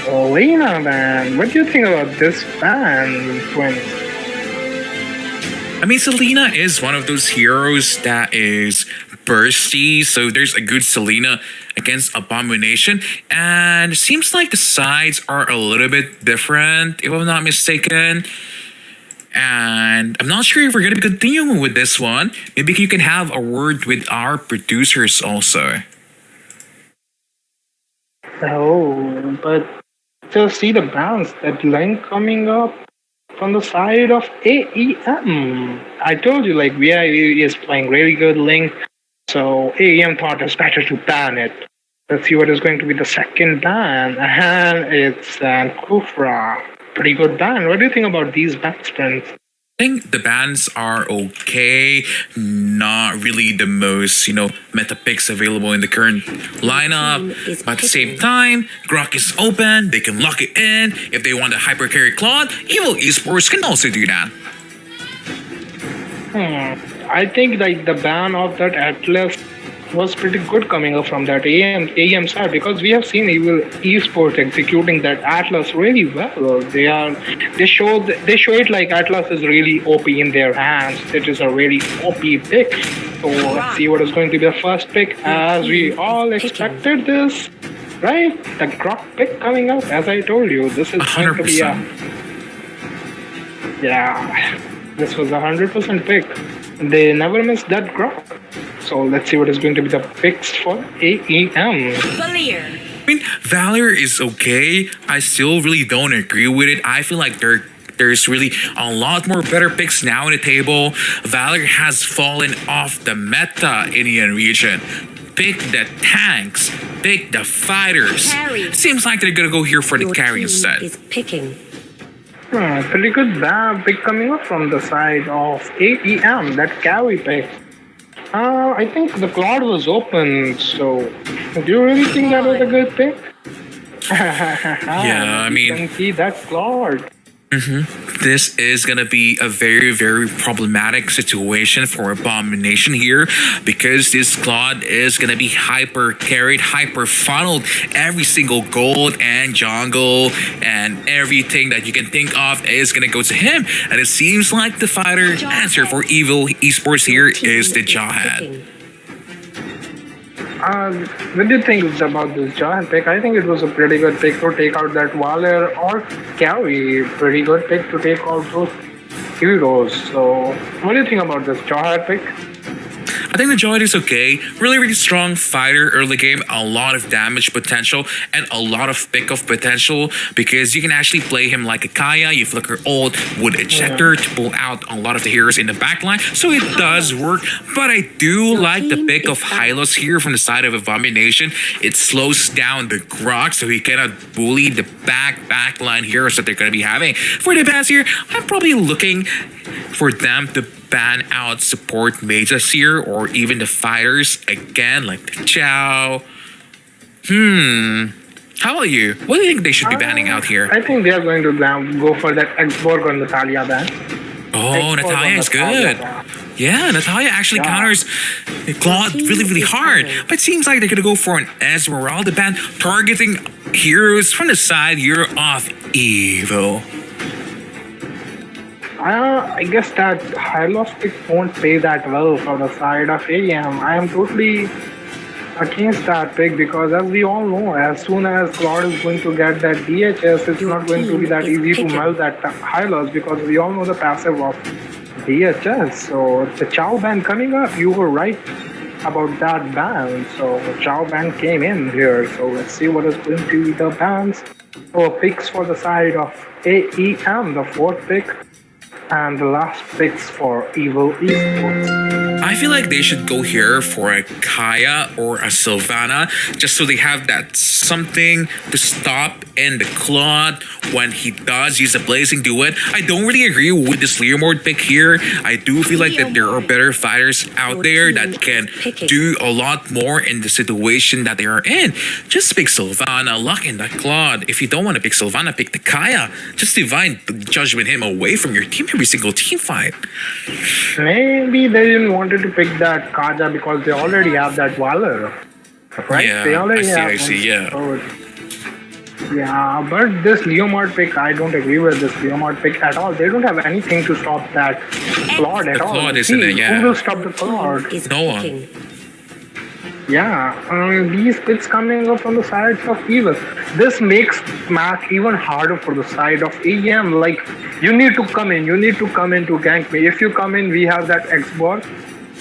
Selena, man, what do you think about this fan, Twins? I mean, Selena is one of those heroes that is bursty, so there's a good Selena against Abomination, and it seems like the sides are a little bit different, if I'm not mistaken. And I'm not sure if we're gonna be continuing with this one. Maybe you can have a word with our producers also. Oh, but just see the bounce, that line coming up from the side of AEM. I told you, like, VIE is playing really good link, so AEM thought it's better to ban it. Let's see what is going to be the second ban, and it's an Kufra. Pretty good ban. What do you think about these ban sprints? I think the bans are okay, not really the most, meta picks available in the current lineup. But at the same time, Grok is open, they can lock it in. If they want a hyper carry Claude, Evil Esports can also do that. I think like the ban of that Atlas was pretty good coming up from that AM side, because we have seen Evil Esports executing that Atlas really well. They show it like Atlas is really OP in their hands. It is a really OP pick. So let's see what is going to be the first pick, as we all expected this, right? The Grok pick coming up. As I told you, this is 100%. going to be this was 100% pick. They never missed that Grok. So let's see what is going to be the picks for AEM. I mean, Valor is okay. I still really don't agree with it. I feel like there's really a lot more better picks now in the table. Valor has fallen off the meta Indian region. Pick the tanks. Pick the fighters. Carry. Seems like they're gonna go here for the carry instead. Is picking. Pretty good pick coming up from the side of AEM, that carry pick. I think the Claude was open, so do you really think that was a good pick? Yeah, I mean, you can see that Claude. This is gonna be a very, very problematic situation for Abomination here, because this Claude is gonna be hyper carried, hyper funneled. Every single gold and jungle and everything that you can think of is gonna go to him. And it seems like the fighter answer for Evil Esports here is the Jawhead. What do you think about this Jawhead pick? I think it was a pretty good pick to take out that Valor or carry. Pretty good pick to take out those heroes. So, what do you think about this Jawhead pick? I think the Jawhead is okay. Really, really strong fighter early game. A lot of damage potential and a lot of pick-off potential, because you can actually play him like a Kaya. You flicker ult with Ejector to pull out a lot of the heroes in the backline. So it does work. But I do like the pick of Hylos here from the side of Abomination. It slows down the Grok so he cannot bully the backline heroes that they're going to be having. For the bans here, I'm probably looking for them to ban out support mages here, or even the fighters again, like the Chow. How about you? What do you think they should be banning out here? I think they are going to go for that Xborg or Natalia ban. Oh, Natalia is good. Yeah, Natalia actually counters Claude really, really hard. But it seems like they're going to go for an Esmeralda ban, targeting heroes from the side here of Evil. I guess that Hylos pick won't play that well for the side of AEM. I am totally against that pick, because as we all know, as soon as Claude is going to get that DHS, it's not going to be that easy to melt that Hylos, because we all know the passive of DHS. So the Chow ban coming up, you were right about that ban. So the Chow ban came in here. So let's see what is going to be the bans or picks for the side of AEM, the fourth pick. And the last picks for Evil Esports. I feel like they should go here for a Kaya or a Sylvana, just so they have that something to stop in the Claude when he does use a Blazing Duet. I don't really agree with this Leomord pick here. I do feel like that there are better fighters out there that can do a lot more in the situation that they are in. Just pick Sylvana, lock in that Claude. If you don't want to pick Sylvana, pick the Kaya. Just divine judgment him away from your team every single team fight. Maybe they didn't wanted to pick that Kaja because they already have that Valor. right? They Yeah, already have I one see, yeah. turret. Yeah, but this Leomord pick, I don't agree with this Leomord pick at all. They don't have anything to stop that Claude at The all. Claude isn't See, it, who will yeah. stop the Claude? Is No one. picking. Yeah, these picks coming up from the sides of Evil. This makes match even harder for the side of AEM. Like, you need to come in. You need to come in to gank me. If you come in, we have that X-Bot.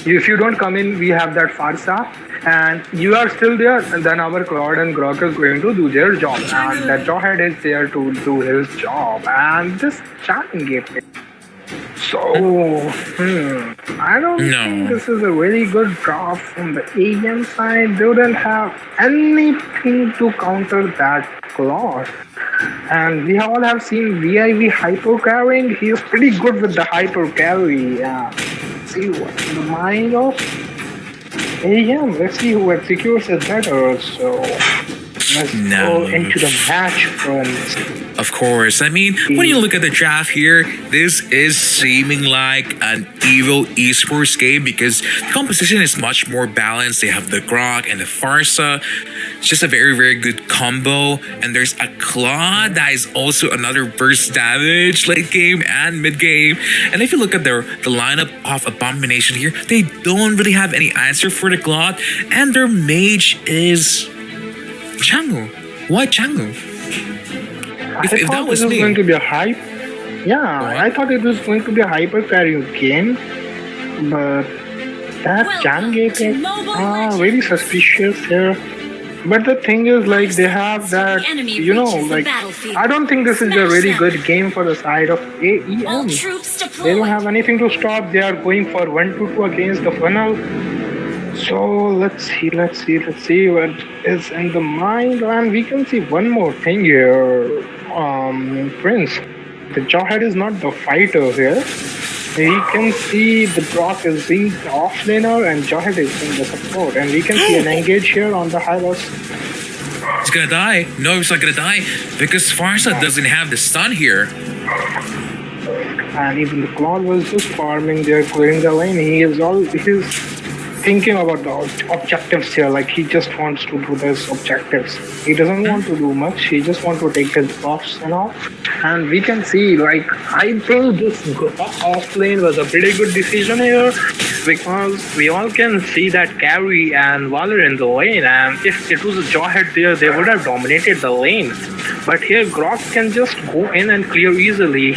If you don't come in, we have that Farsa. And you are still there, and then our Claude and Grok is going to do their job. And that Jawhead is there to do his job. And this charming game. So, I don't think this is a really good draw from the AEM side. They wouldn't have anything to counter that Claude. And we all have seen VIV hyper carrying. He is pretty good with the hyper carry. See what's in the mind of AEM. Let's see who executes it better. So, let's go into the match, friends. Of course. I mean, when you look at the draft here, this is seeming like an evil esports game because the composition is much more balanced. They have the Grok and the Farsa. It's just a very, very good combo. And there's a Claw that is also another burst damage late game and mid game. And if you look at the lineup of Abomination here, they don't really have any answer for the Claw. And their mage is Changu. Why Changu? I thought it was going to be a hype. Yeah, I thought it was going to be a hyper carry game, but that Jange pick, very suspicious here. But the thing is, like, they have that, you know, like, I don't think this is a really good game for the side of AEM. They don't have anything to stop. They are going for 1-2 against the funnel. So let's see what is in the mind. And we can see one more thing here. Prince, the Jawhead is not the fighter here. We can see the Grok is being the offlaner and Jawhead is being the support. And we can see an engage here on the Hylos. He's gonna die. No, he's not gonna die because Farsa doesn't have the stun here. And even the Claude was just farming there, clearing the lane. He's thinking about the objectives here. Like, he just wants to do his objectives. He doesn't want to do much. He just wants to take his buffs and all. And we can see, like, I think this off lane was a pretty good decision here because we all can see that carry and Valor in the lane. And if it was a Jawhead there, they would have dominated the lane. But here, Grok can just go in and clear easily.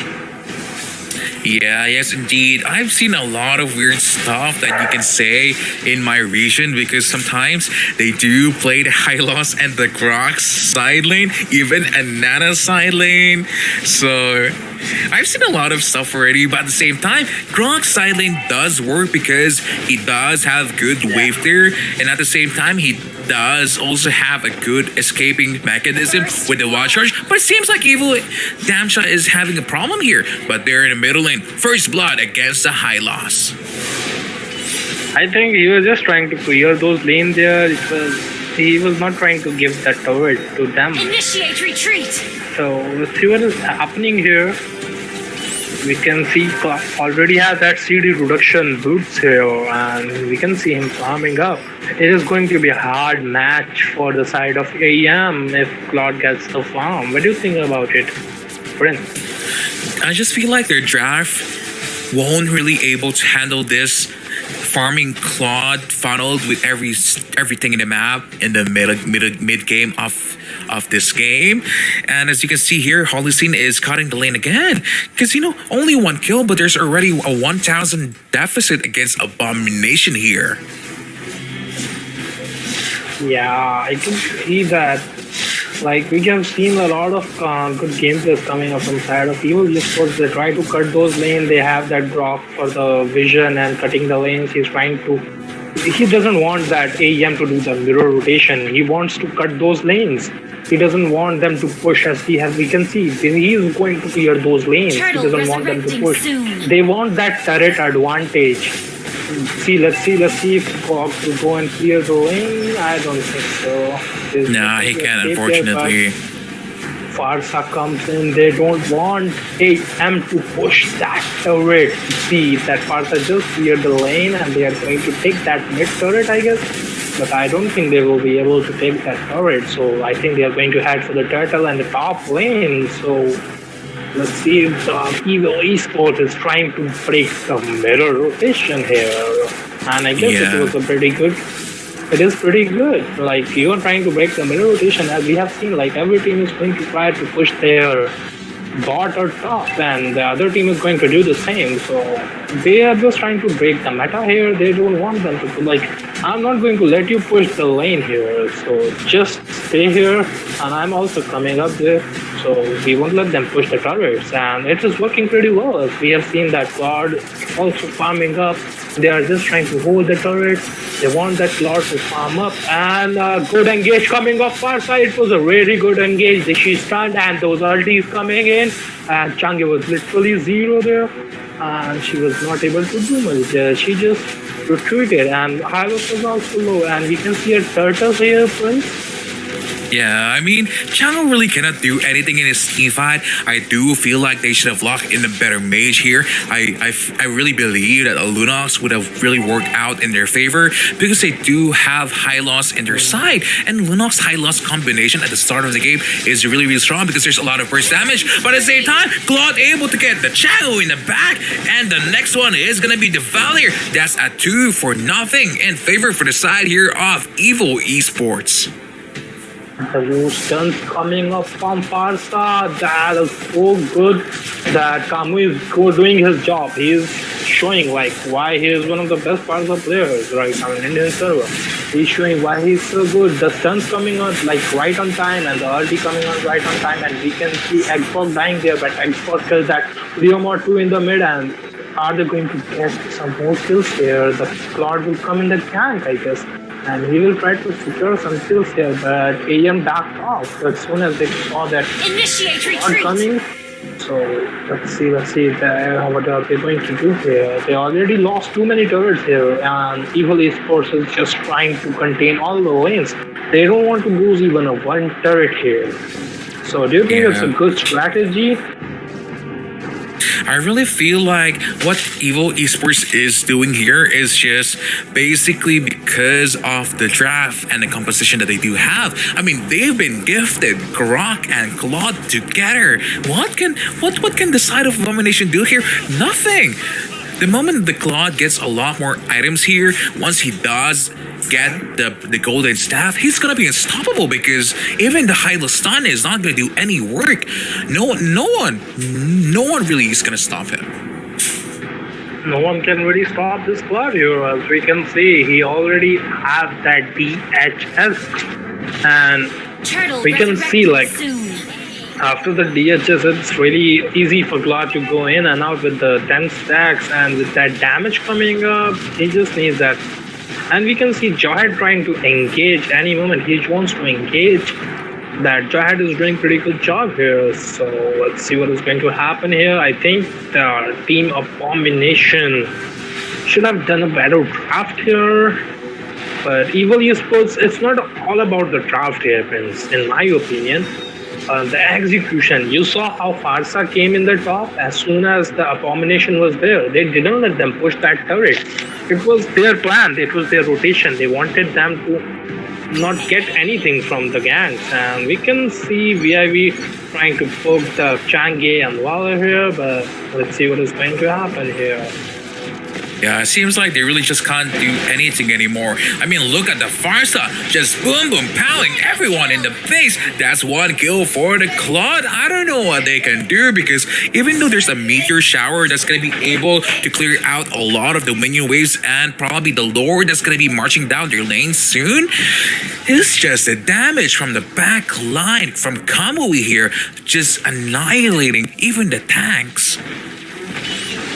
Yeah, yes, indeed. I've seen a lot of weird stuff that you can say in my region because sometimes they do play the Hylos and the Grok side lane, even a Nana side lane. So I've seen a lot of stuff already, but at the same time, Grok's side lane does work because he does have good wave there, and at the same time, he does also have a good escaping mechanism with the wild charge. But it seems like Evil Damsha is having a problem here. But they're in the middle lane. First blood against the Hylos. I think he was just trying to clear those lanes there. He was not trying to give that turret to them. Initiate retreat. So let's see what is happening here. We can see already has that CD reduction boots here, and we can see him farming up. It is going to be a hard match for the side of AEM if Claude gets the farm. What do you think about it, Prince? I just feel like their draft won't really able to handle this farming Claude funneled with everything in the map in the mid game of this game. And as you can see here, Holocene is cutting the lane again because, you know, only one kill, but there's already a 1,000 deficit against Abomination here. Yeah, I can see that. Like, we have seen a lot of good gameplays coming up from side of Evil eSports. They try to cut those lanes. They have that drop for the vision and cutting the lanes. He doesn't want that AEM to do the mirror rotation. He wants to cut those lanes. He doesn't want them to push as we can see. He is going to clear those lanes. He doesn't want them to push. They want that turret advantage. Let's see if Fox will go and clear the lane. I don't think so. Nah, he can't, unfortunately. Farsa comes in. They don't want AM to push that turret. See that Farsa just cleared the lane and they are going to take that mid turret, I guess. but I don't think they will be able to take that turret. So I think they are going to head for the turtle and the top lane. So let's see if the Evil eSports is trying to break the mirror rotation here. And I guess it was a pretty good. It is pretty good. Like, you are trying to break the mirror rotation, as we have seen, like every team is going to try to push their bot or top, and the other team is going to do the same. So they are just trying to break the meta here. They don't want them to, like, I'm not going to let you push the lane here, so just stay here, and I'm also coming up there. So we won't let them push the turrets, and it is working pretty well. As we have seen that Claude also farming up. They are just trying to hold the turrets. They want that Claude to farm up, and good engage coming off far side. It was a really good engage. She stunned, and those ultis coming in, and Changi was literally zero there, and she was not able to do much. She just retreated, and Hylos was also low, and we can see a turtle here, Prince. Yeah, I mean, Channel really cannot do anything in his team fight. I do feel like they should have locked in a better mage here. I really believe that a Lunox would have really worked out in their favor because they do have high loss in their side. And Lunox high loss combination at the start of the game is really, really strong because there's a lot of burst damage. But at the same time, Claude able to get the Channel in the back. And the next one is going to be the Valier. That's a 2-0 in favor for the side here of Evil Esports. The new stunts coming up from Farsa. That is so good that Kamu is doing his job. He is showing like why he is one of the best Farsa players right now in Indian server. He's showing why he's so good. The stunts coming out like right on time, and the ulti coming out right on time, and we can see Xbox dying there, but Xbox kills that Leomord 2 in the mid, and are they going to get some more kills here? The Claude will come in the gank, I guess. And he will try to secure some kills here, but AM backed off as soon as they saw that Initiate Claude retreat. coming. So let's see what are they going to do here. They already lost too many turrets here, and Evil Esports is just trying to contain all the lanes. They don't want to lose even a one turret here. So do you think it's a good strategy? I really feel like what Evil Esports is doing here is just basically because of the draft and the composition that they do have. I mean, they've been gifted Grok and Claude together. What can the side of Abomination do here? Nothing. The moment the Claude gets a lot more items here, once he does get the golden staff, he's gonna be unstoppable because even the Hylos stun is not gonna do any work. No one really is gonna stop him. No one can really stop this Claude here. As we can see, he already has that DHS, and Turtle we can see like soon. after the DHS, it's really easy for Claude to go in and out with the 10 stacks, and with that damage coming up, he just needs that. And we can see Jawhead trying to engage any moment. He wants to engage. That Jawhead is doing pretty good job here. So let's see what is going to happen here. I think the team Abomination should have done a better draft here. But Evil Esports, it's not all about the draft here, friends, in my opinion. The execution, you saw how Farsa came in the top as soon as the Abomination was there. They didn't let them push that turret. It was their plan, it was their rotation. They wanted them to not get anything from the gangs. And we can see VIV trying to poke the Changi and Valor here, but let's see what is going to happen here. Yeah, it seems like they really just can't do anything anymore. I mean, look at the Farsa, just boom, boom, pounding everyone in the face. That's one kill for the Claude. I don't know what they can do because even though there's a meteor shower that's going to be able to clear out a lot of the minion waves and probably the Lord that's going to be marching down their lane soon, it's just the damage from the back line from Kamui here, just annihilating even the tanks.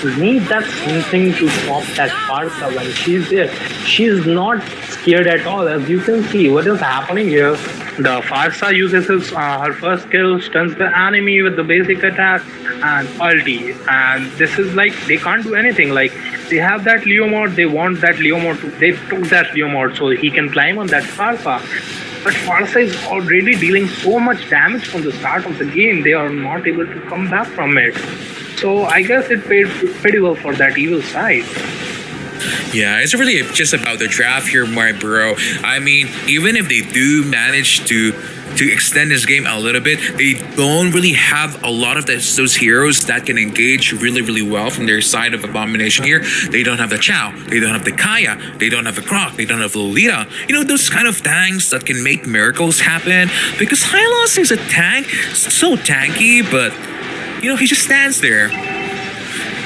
We need that something to stop that Farsa when she's there. She's not scared at all. As you can see, what is happening here, the Farsa uses her first skill, stuns the enemy with the basic attack and ulti. And this is like, they can't do anything. Like, they have that Leomord, they want that Leomord to, they took that Leomord so he can climb on that Farsa. But Farsa is already dealing so much damage from the start of the game, they are not able to come back from it. So I guess it paid pretty well for that evil side. Yeah, it's really just about the draft here, my bro. I mean, even if they do manage to extend this game a little bit, they don't really have a lot of those heroes that can engage really, really well from their side of Abomination here. They don't have the Chow, they don't have the Kaya, they don't have the Croc, they don't have the Lolita. You know, those kind of tanks that can make miracles happen. Because Hylos is a tank, so tanky, but you know, he just stands there.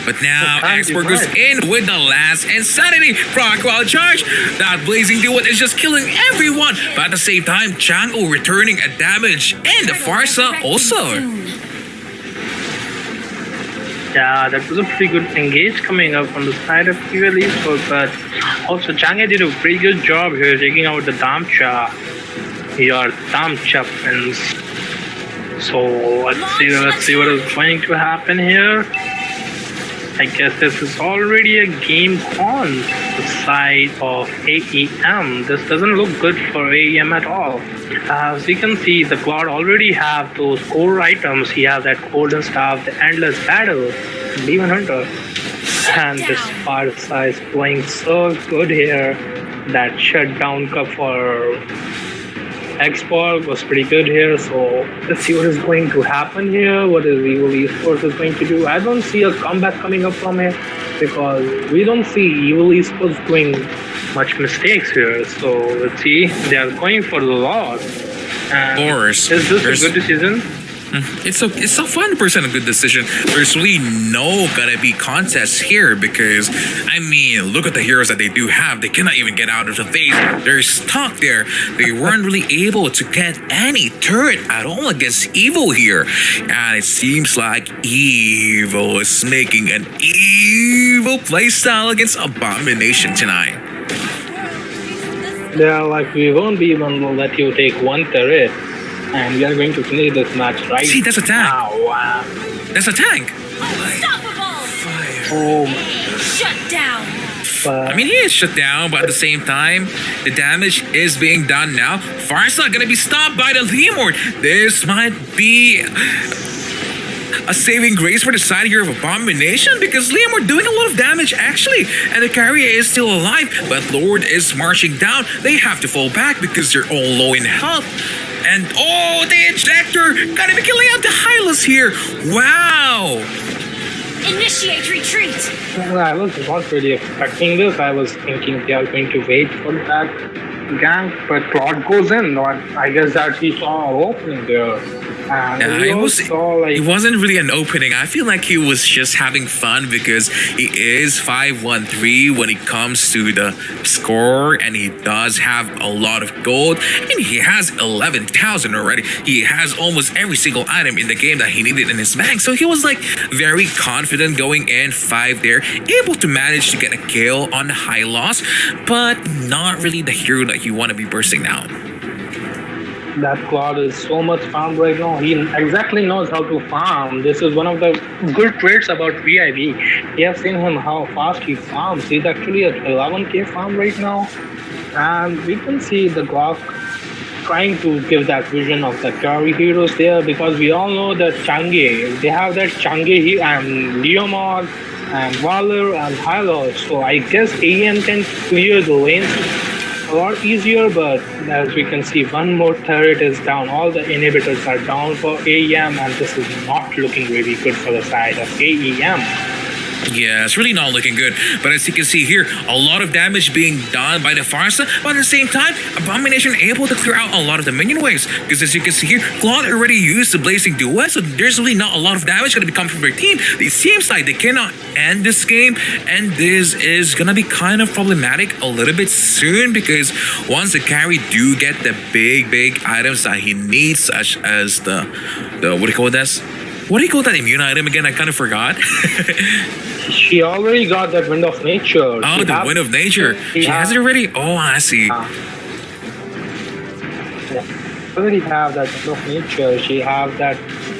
But now, Export goes in with the last insanity. Crocodile charge. That blazing duet is just killing everyone. But at the same time, Chango returning a damage. And the Farsa also. Yeah, that was a pretty good engage coming up on the side of Evil eSports, but also Chang'e did a pretty good job here taking out the Damcha. Your Damcha pins. So let's see what is going to happen here. I guess this is already a game on the side of AEM. This doesn't look good for AEM at all. As you can see, the Cloud already have those core items. He has that Golden Staff, the Endless Battle, Demon Hunter. And this Farsa is playing so good here. That shutdown cup for Export was pretty good here, so let's see what is going to happen here. What is Evil eSports is going to do? I don't see a comeback coming up from it because we don't see Evil eSports doing much mistakes here. So let's see. They are going for the loss. And Of course. is this a good decision? It's a 100% a good decision. There's really no gonna be contests here because I mean, look at the heroes that they do have. They cannot even get out of the phase. They're stuck there. They weren't really able to get any turret at all against Evil here. And it seems like Evil is making an evil playstyle against Abomination tonight. They're like, we won't be even let you take one turret. And we are going to finish this match right. See, that's a tank. Wow. That's a tank. Unstoppable! Oh, Shut down! but I mean, he is shut down, but at the same time, the damage is being done now. Farsa gonna be stopped by the Lemur. This might be a saving grace for the side here of Abomination because Lemur doing a lot of damage actually, and the carrier is still alive, but Lord is marching down. They have to fall back because they're all low in health. And oh, the injector gonna be killing out the Hylas here. Wow. Initiate retreat! I was not really expecting this. I was thinking they are going to wait for that gank, but Claude goes in. I guess that he saw an opening there. And we also saw, it wasn't really an opening. I feel like he was just having fun because he is 513 when it comes to the score, and he does have a lot of gold, and he has 11,000 already. He has almost every single item in the game that he needed in his bank, so he was like very confident going in 5 there, able to manage to get a kill on high loss, but not really the hero that you want to be bursting out. that Claude is so much farmed right now. He exactly knows how to farm. This is one of the good traits about VIV. You have seen him how fast he farms. He's actually at 11k farm right now. And we can see the Glock trying to give that vision of the carry heroes there because we all know that Chang'e, they have that Chang'e and Leomord and Valor and Hylos. So I guess AEM can clear the lanes a lot easier, but as we can see, one more turret is down. All the inhibitors are down for AEM, and this is not looking really good for the side of AEM. Yeah, it's really not looking good. But as you can see here, a lot of damage being done by the Farsa, but at the same time, Abomination able to clear out a lot of the minion waves. Because as you can see here, Claude already used the Blazing Duet, so there's really not a lot of damage going to be coming from their team. It seems like they cannot end this game, and this is going to be kind of problematic a little bit soon, because once the carry do get the big items that he needs, such as the what do you call this? What do you call that immune item again? I kind of forgot. She already got that Wind of Nature. Oh, the Wind of Nature. She has it already? Oh, I see. Yeah. Already have that Wind of Nature. She have that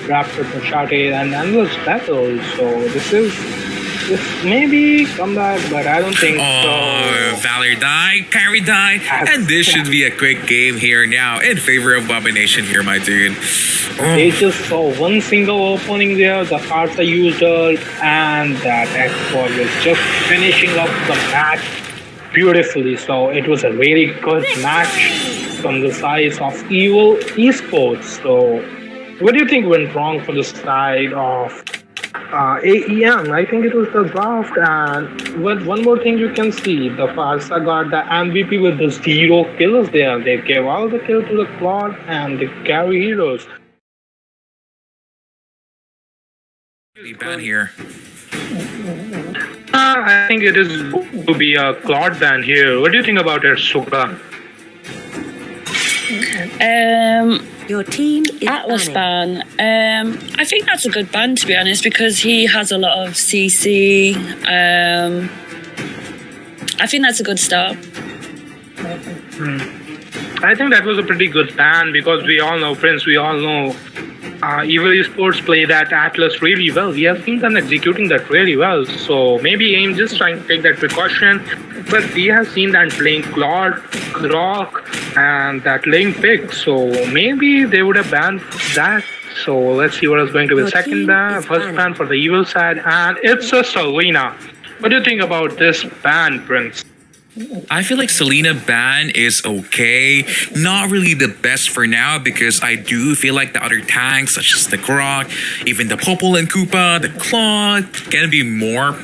Raptor Machete and Endless Battle. So this may be comeback, but I don't think so. Valor died, Carry died, and this should be a quick game here now in favor of Abomination here, my dude. They just saw one single opening there, the Farsa used it, and that Export was just finishing up the match beautifully. So it was a really good match from the side of Evil eSports. So what do you think went wrong for the side of AEM? I think it was the draft, and one more thing you can see, the Farsa got the MVP with the 0 kills there. They gave all the kills to the Claude and the carry heroes. Be ban here. I think it is going to be a Claude ban here. What do you think about it, Suga? Your team is Atlas banning. ban. I think that's a good ban, to be honest, because he has a lot of CC. I think that's a good start. I think that was a pretty good ban because we all know, Prince, we all know Evil Esports play that Atlas really well. We have seen them executing that really well. So maybe AIM just trying to take that precaution. But we have seen that playing Claude, Rock, and that Link pick. So maybe they would have banned that. So let's see what is going to be the second ban, first ban for the Evil side. And it's a Selena. What do you think about this ban, Prince? I feel like Selena ban is okay. Not really the best for now because I do feel like the other tanks, such as the Grok, even the Popol and Koopa, the Claude, can be more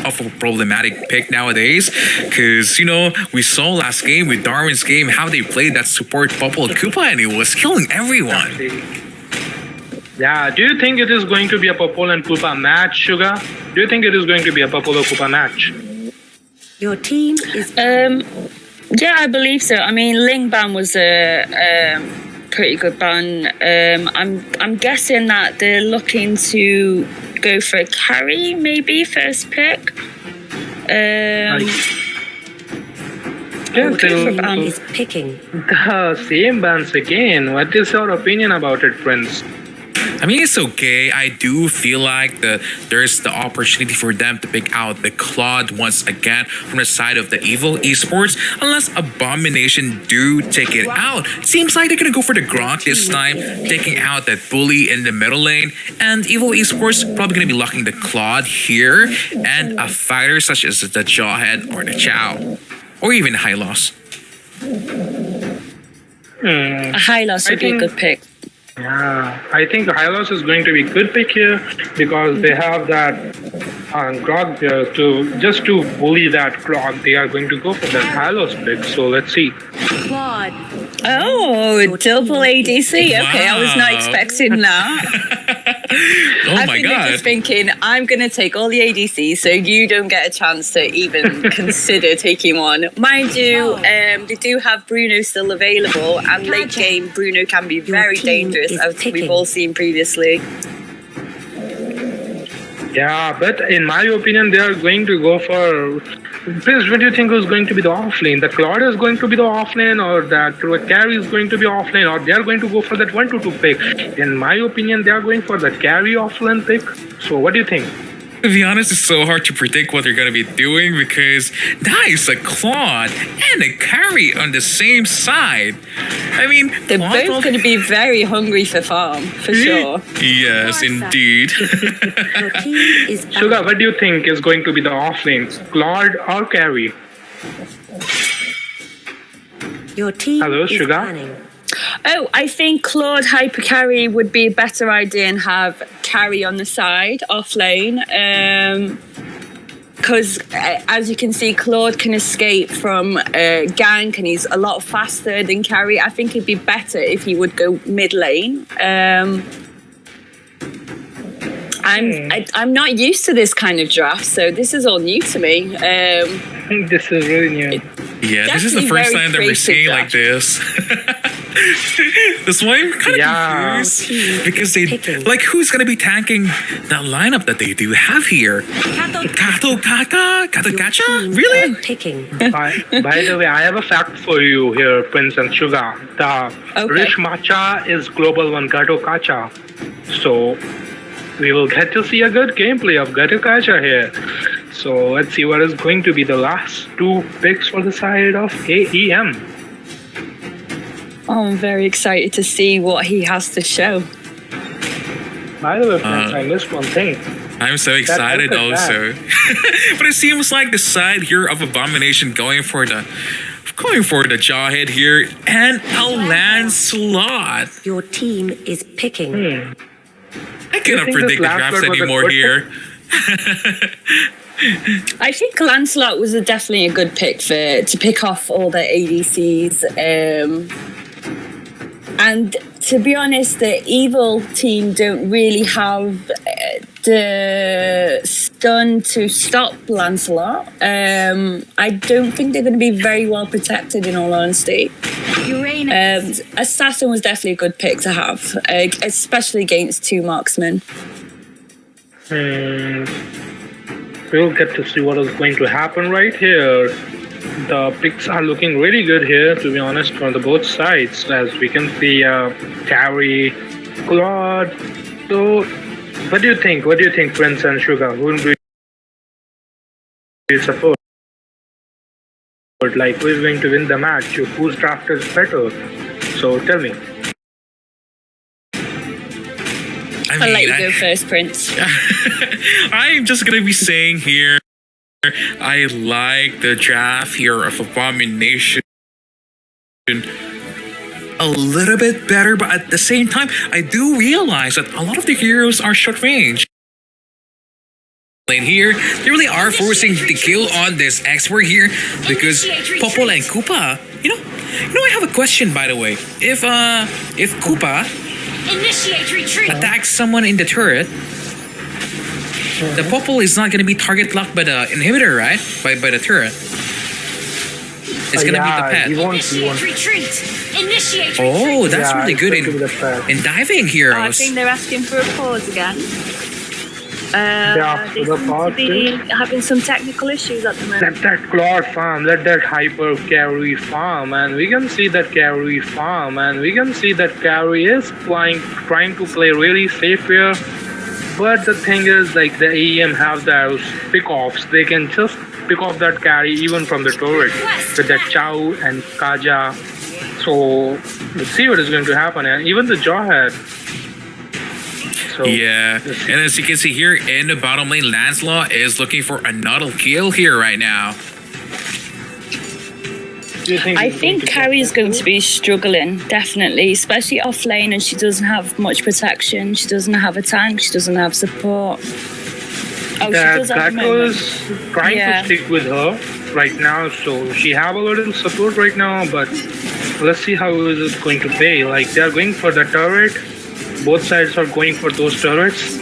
of a problematic pick nowadays. Because, you know, we saw last game with Darwin's game how they played that support Popol and Koopa and it was killing everyone. Yeah, do you think it is going to be a Popol and Koopa match, Sugar? Do you think it is going to be a Popol and Koopa match? Your team is Yeah, I believe so. I mean, Ling ban was a pretty good ban. I'm guessing that they're looking to go for a carry, maybe first pick. Yeah, is picking. the same bans again. What is your opinion about it, Prince? I mean, it's okay. I do feel like there's the opportunity for them to pick out the Claude once again from the side of the Evil Esports, unless Abomination do take it out. Seems like they're gonna go for the Gronk this time, taking out that bully in the middle lane, and Evil Esports probably gonna be locking the Claude here, and a fighter such as the Jawhead or the Chow, or even Hylos. A high loss would be a good pick. Yeah, I think Hylos is going to be a good pick here because they have that Grog there to bully that Grog. They are going to go for that Hylos pick. So let's see. Claude. Oh, double ADC. Okay, I was not Wow. expecting that. Oh I my think they're god. just thinking, I'm going to take all the ADCs so you don't get a chance to even consider taking one. Mind you, they do have Bruno still available, and late game, Bruno can be very dangerous, as we've all seen previously. Yeah, but in my opinion, they are going to go for. Prince, what do you think is going to be the offlane? The Claude is going to be the offlane, or that carry is going to be offlane, or they are going to go for that 1-2 pick? In my opinion, they are going for the carry offlane pick. So, what do you think? To be honest, it's so hard to predict what they're gonna be doing because that is a Claude and a carry on the same side. I mean, They're Claude both going to be very hungry for farm, for sure. Yes, indeed. Your team is Suga, what do you think is going to be the offlane? Claude or carry? Your team Hello, is Sugar? banning. Oh, I think Claude hyper carry would be a better idea and have carry on the side off lane. Because as you can see, Claude can escape from gank and he's a lot faster than carry. I think it'd be better if he would go mid lane. I'm not used to this kind of draft, so this is all new to me. This is really new. Yeah, this is the Definitely first very time that we're creative seeing like this. That's why I'm kind of Yeah. confused because they Picking. like who's gonna be tanking that lineup that they do have here? Kato Gacha? Really? Picking. By the way, I have a fact for you here, Prince and Suga. The Okay. Rich Matcha is Global 1 Gato Kacha. So we will get to see a good gameplay of Gato Kacha here. So let's see what is going to be the last two picks for the side of AEM. Oh, I'm very excited to see what he has to show. By the way, friends, I missed one thing. I'm so excited look at also. But it seems like the side here of Abomination going for the Jawhead here and a Lancelot. Your team is picking. I cannot think predict this the drafts Lancelot was a anymore good here. I think Lancelot was definitely a good pick to pick off all the ADCs. And to be honest, the Evil team don't really have the stun to stop Lancelot. I don't think they're going to be very well protected, in all honesty. Uranus. Assassin was definitely a good pick to have, especially against two marksmen. We'll get to see what is going to happen right here. The picks are looking really good here, to be honest, from the both sides. As we can see, Carry, Claude. So, what do you think? What do you think, Prince and Sugar? Who do you support? Like, who is going to win the match? Whose draft is better? So, tell me. I'll let you go first, Prince. I'm just gonna be saying here, I like the draft here of Abomination a little bit better, but at the same time, I do realize that a lot of the heroes are short range. Here, they really are forcing the kill on this expert here because Popol and Koopa. You know, I have a question, by the way. If Koopa Initiate retreat. attacks someone in the turret, the Popol is not going to be target locked by the inhibitor, right? By the turret. It's going to be the pet. Initiate retreat. Initiate Oh, retreat. that's really good it's going to be the pet. in diving I heroes. think they're asking for a pause again. Yeah, They for the seem to pause, be having some technical issues at the moment. Let that Claude farm, let that Hyper carry farm, and we can see that carry farm, and we can see that carry is trying to play really safe here. But the thing is, like, the AEM have those pick-offs. They can just pick off that carry even from the turret with that Chow and Kaja. So let's see what is going to happen, and even the Jawhead. So, Yeah, and as you can see here in the bottom lane, Lancelot is looking for another kill here right now. do you think I he's going think to Carrie get is going to be struggling, definitely, especially off lane, and she doesn't have much protection. She doesn't have a tank. She doesn't have support. Oh, that she does at the Gakko moment. is trying Yeah. to stick with her right now, so she have a little support right now, but let's see how is it going to pay. Like, they're going for the turret. Both sides are going for those turrets.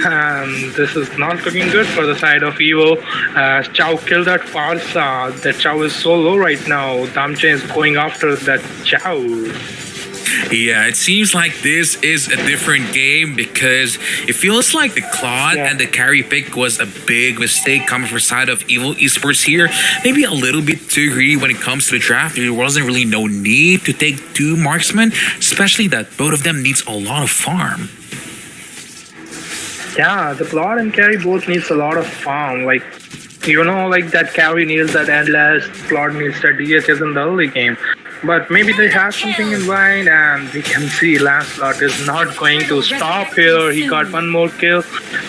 And this is not looking good for the side of Evo. Chow killed that Farsa. That Chow is so low right now. Damche is going after that Chow. Yeah, it seems like this is a different game because it feels like the Claude Yeah. and the carry pick was a big mistake coming from side of Evil Esports here. Maybe a little bit too greedy when it comes to the draft. There wasn't really no need to take two marksmen, especially that both of them needs a lot of farm. Yeah, the Claude and carry both needs a lot of farm. Like, you know, like that carry needs that endless, Claude needs that DHS in the early game. But maybe they have something in mind, and we can see Lancelot is not going to stop here. He got one more kill,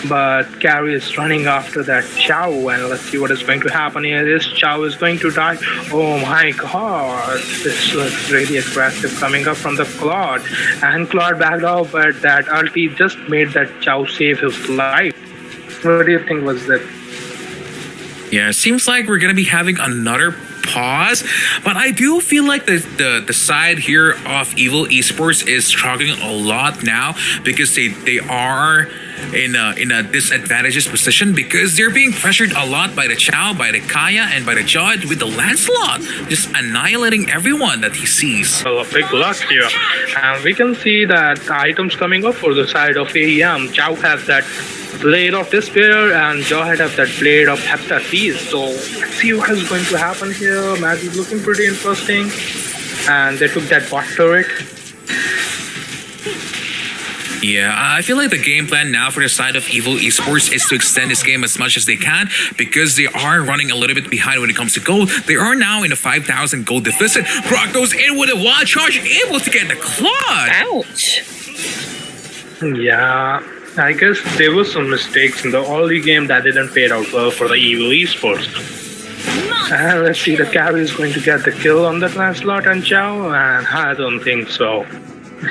but Carrie is running after that Chow, and let's see what is going to happen here. This Chow is going to die. Oh my god, this was really aggressive coming up from the Claude, and Claude backed off, but that ulti just made that Chow save his life. What do you think was that? Yeah, it seems like we're gonna be having another pause, but I do feel like the side here of Evil Esports is struggling a lot now because they are in a disadvantageous position because they're being pressured a lot by the Chow, by the Kaya, and by the Judge with the Lancelot, just annihilating everyone that he sees. Well, a big luck here. And we can see that items coming up for the side of AEM. Chow has that Blade of Despair and Jawhead have that Blade of Heptatis. So let's see what is going to happen here. Match is looking pretty interesting. And they took that bot turret. Yeah, I feel like the game plan now for the side of Evil Esports is to extend this game as much as they can because they are running a little bit behind when it comes to gold. They are now in a 5,000 gold deficit. Brock goes in with a wild charge, able to get the Claude. Ouch. Yeah. I guess there were some mistakes in the early game that didn't pay out well for the Evil eSports. And let's see, the carry is going to get the kill on the Lancelot and Chow, and I don't think so.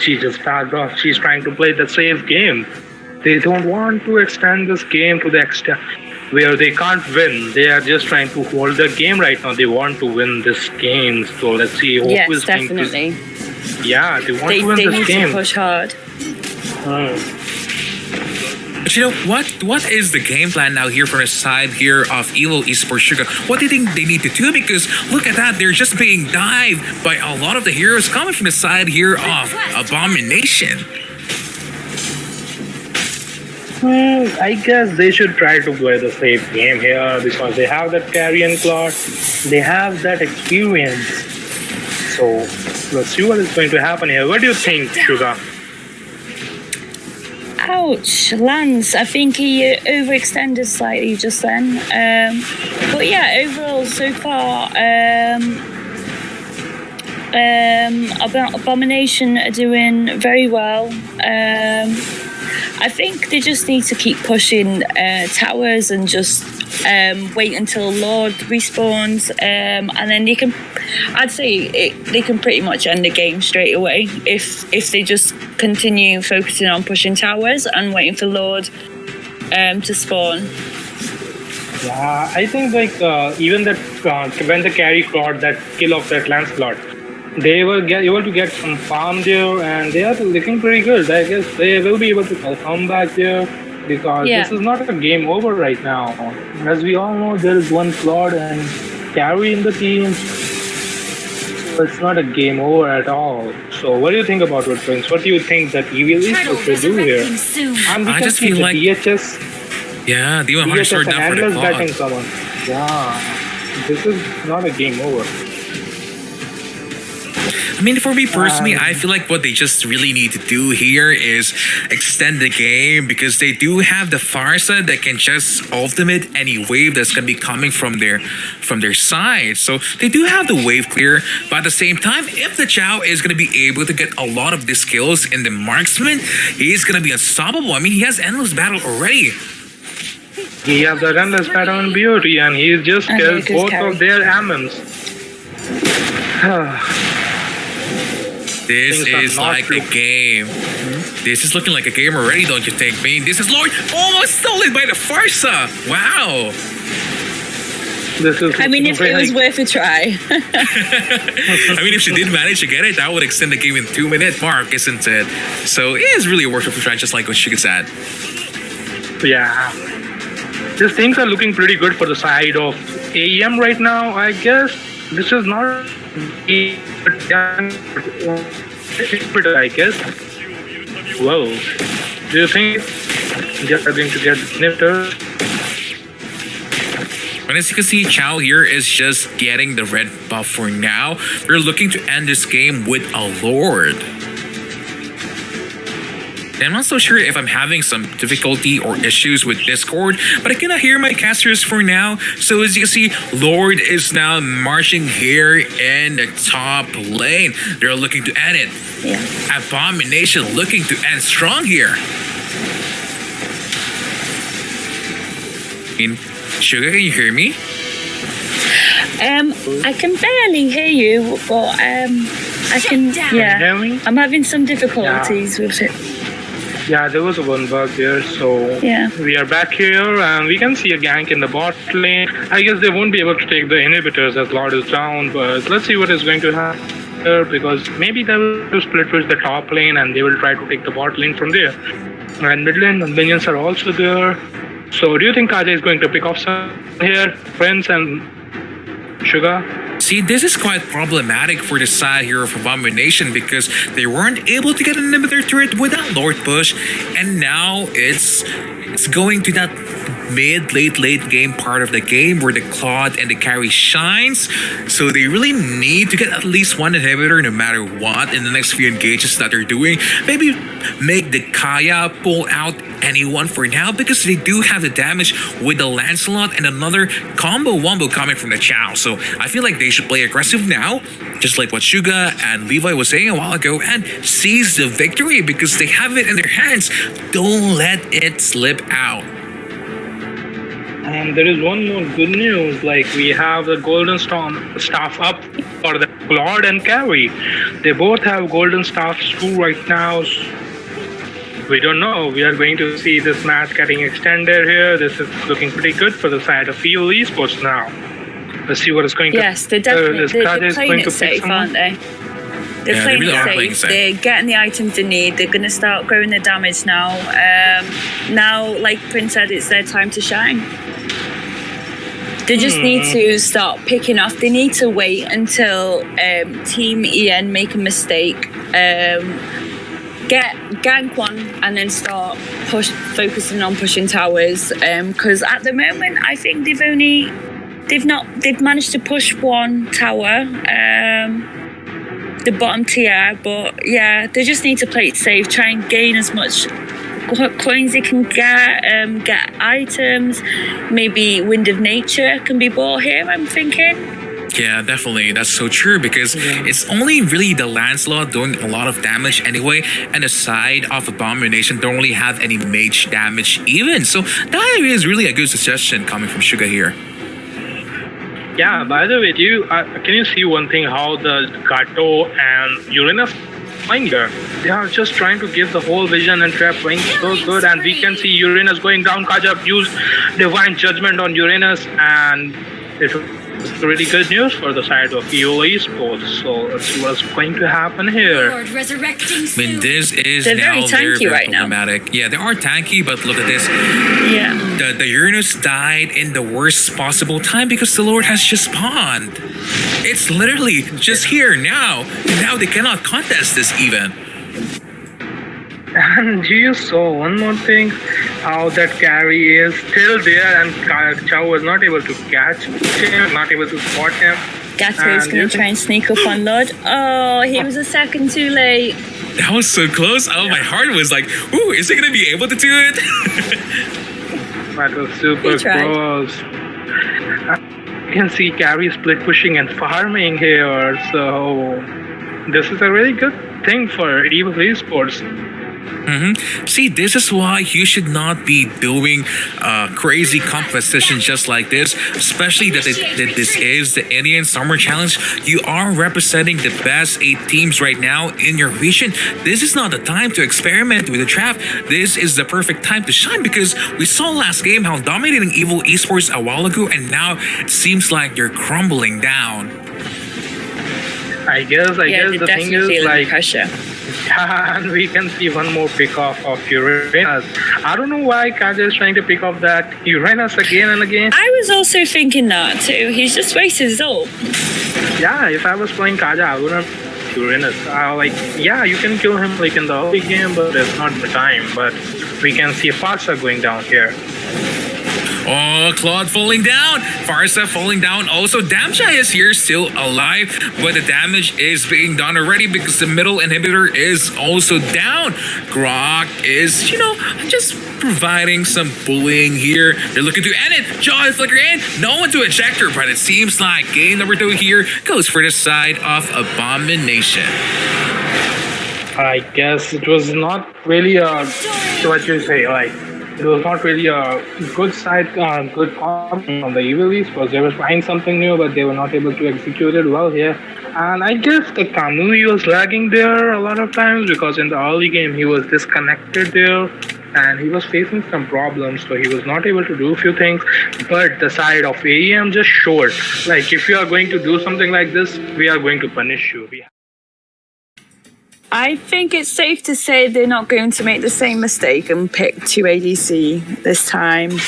She just backed off. She's trying to play the safe game. They don't want to extend this game to the extent where they can't win. They are just trying to hold the game right now. They want to win this game. So let's see. Hope Yes, is going definitely. Yeah, they want They to win need this to game. push hard. But you know what? What is the game plan now here from the side here of Evil Esports Sugar? What do you think they need to do? Because look at that, they're just being dived by a lot of the heroes coming from the side here of Abomination. I guess they should try to play the safe game here because they have that carrion clock. They have that experience. So let's see what is going to happen here. What do you think, Sugar? Ouch, Lance. I think he overextended slightly just then. But yeah, overall, so far, Abomination are doing very well. I think they just need to keep pushing towers and just wait until Lord respawns, and then they can. I'd say they can pretty much end the game straight away if they just continue focusing on pushing towers and waiting for Lord to spawn. Yeah, I think even that when the carry caught that kill of that Lancelot, they were able to get some farm there, and they are looking pretty good. I guess they will be able to come back there because this is not a game over right now. As we all know, there is one Claude and carry in the team. So it's not a game over at all. So what do you think about it, Prince? What do you think that Evil eSports will do here? And we I can just see feel the like- DHS, Yeah, Demon Hunter DHS sword and down for the Endless betting Claude. someone. Yeah, this is not a game over. I mean, for me personally, I feel like what they just really need to do here is extend the game because they do have the Farsa that can just ultimate any wave that's going to be coming from their side. So they do have the wave clear, but at the same time, if the Chow is going to be able to get a lot of the skills in the marksman, he is going to be unstoppable. I mean, he has endless battle already. He has the endless battle and beauty, and he just And killed Lucas both carry. of their ammons. This Things are is not like a looking- game. This is looking like a game already, don't you think, man? This is Lord almost stolen by the Farsa. Wow. This is I mean, if it was very- worth a try. I mean, if she did manage to get it, that would extend the game in 2-minute mark, isn't it? So it is really a worth of a try, just like what Suga said. Yeah. These things are looking pretty good for the side of AEM right now. I guess this is not I guess. Whoa. Do you think they're going to get snipped? And as you can see, Chow here is just getting the red buff for now. We're looking to end this game with a Lord. I'm not so sure if I'm having some difficulty or issues with Discord, but I cannot hear my casters for now. So as you can see, Lord is now marching here in the top lane. They're looking to end it. Yeah. Abomination looking to end strong here. Sugar, can you hear me? I can barely hear you, but I can. Shut down. Yeah, Hear me? I'm having some difficulties with it. Yeah, there was one bug there, so Yeah. we are back here and we can see a gank in the bot lane. I guess they won't be able to take the inhibitors as Lord is down, but let's see what is going to happen here because maybe they will split with the top lane and they will try to take the bot lane from there. And mid lane, the minions are also there. So do you think Kaja is going to pick off some here, Prince and Sugar? See, this is quite problematic for the side here of Abomination because they weren't able to get an inhibitor turret without Lord Push, and now it's going to that late game part of the game where the Claude and the carry shines. So they really need to get at least one inhibitor no matter what in the next few engages that they're doing. Maybe make the Kaya pull out anyone for now because they do have the damage with the Lancelot and another combo wombo coming from the Chow. So I feel like they should play aggressive now, just like what Suga and Levi was saying a while ago, and seize the victory because they have it in their hands. Don't let it slip out. And there is one more good news, like we have the Golden Staff up for the Claude and Carry. They both have Golden Staffs too right now. We don't know. We are going to see this match getting extended here. This is looking pretty good for the side of Evil Esports now. Let's see what is going to... Yes, they're definitely they're playing it safe, aren't they? They're playing it safe. They're getting the items they need. They're going to start growing the damage now. Now, like Prince said, it's their time to shine. They just need to start picking off. They need to wait until Team EN make a mistake, get gank one, and then start focusing on pushing towers. Because at the moment, I think they've managed to push one tower, the bottom tier. But yeah, they just need to play it safe. Try and gain as much coins they can get items. Maybe Wind of Nature can be bought here, I'm thinking. Yeah, definitely. That's so true because it's only really the Lancelot doing a lot of damage anyway, and the side of Abomination don't really have any mage damage even. So that is really a good suggestion coming from Suga here. Yeah, by the way, can you see one thing, how the Gato and Uranus playing here? They are just trying to give the whole vision and trap playing so good, and we can see Uranus going down. Kajab used Divine Judgment on Uranus, and it was really good news for the side of Evil Esports. So let's see what's going to happen here. Lord resurrecting I mean, this is They're now very tanky right now. problematic. Yeah, they are tanky, but look at this. Yeah. The Uranus died in the worst possible time because the Lord has just spawned. It's literally just here now. Now they cannot contest this even. And you saw one more thing, how that carry is still there and Chow was not able to catch him, not able to spot him. Gato's going to try and sneak up on Lord. Oh, he was a second too late. That was so close. Oh, my heart was like, ooh, is he going to be able to do it? That was super close. You can see carry split pushing and farming here, so this is a really good thing for Evil Esports. See, this is why you should not be doing crazy competition just like this, especially that this is the Indian Summer Challenge. You are representing the best 8 teams right now in your region. This is not the time to experiment with the trap. This is the perfect time to shine because we saw last game how dominating Evil Esports a while ago, and now it seems like you're crumbling down. I guess the thing is like pressure. And we can see one more pick off of Uranus. I don't know why Kaja is trying to pick off that Uranus again and again. I was also thinking that too. He's just wasted his ult. Yeah, if I was playing Kaja, I wouldn't Uranus. Yeah, you can kill him like in the early game, but it's not the time. But we can see Farsa going down here. Oh, Claude falling down. Farsa falling down. Also, Damsha is here still alive, but the damage is being done already because the middle inhibitor is also down. Grok is, just providing some bullying here. They're looking to end it. Jaw is flicker in. No one to eject her, but it seems like game number 2 here goes for the side of Abomination. I guess it was not really what you say, like, it was not really a good side, good comment from the Evil Esports. They were trying something new, but they were not able to execute it well here. And I guess the Kamui was lagging there a lot of times because in the early game he was disconnected there and he was facing some problems, so he was not able to do a few things. But the side of AEM just showed, like, if you are going to do something like this, we are going to punish you. I think it's safe to say they're not going to make the same mistake and pick 2 ADC this time.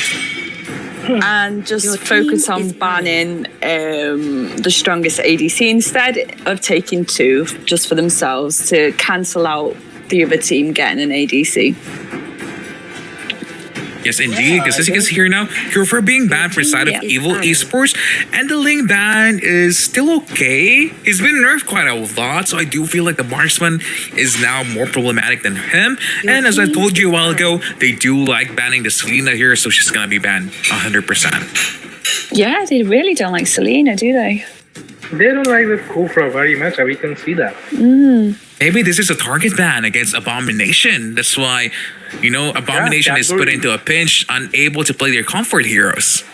And just focus on banning the strongest ADC instead of taking 2 just for themselves to cancel out the other team getting an ADC. Yes, indeed. Because as you can see here now, Kurfer being banned for side of Yeah. Evil Esports, and the Ling ban is still okay. He's been nerfed quite a lot, so I do feel like the marksman is now more problematic than him. And as I told you a while ago, they do like banning the Selena here, so she's gonna be banned 100%. Yeah, they really don't like Selena, do they? They don't like this Kufra very much. We can see that. Maybe this is a target ban against Abomination. That's why, Abomination is put Cadbury. into a pinch, unable to play their comfort heroes.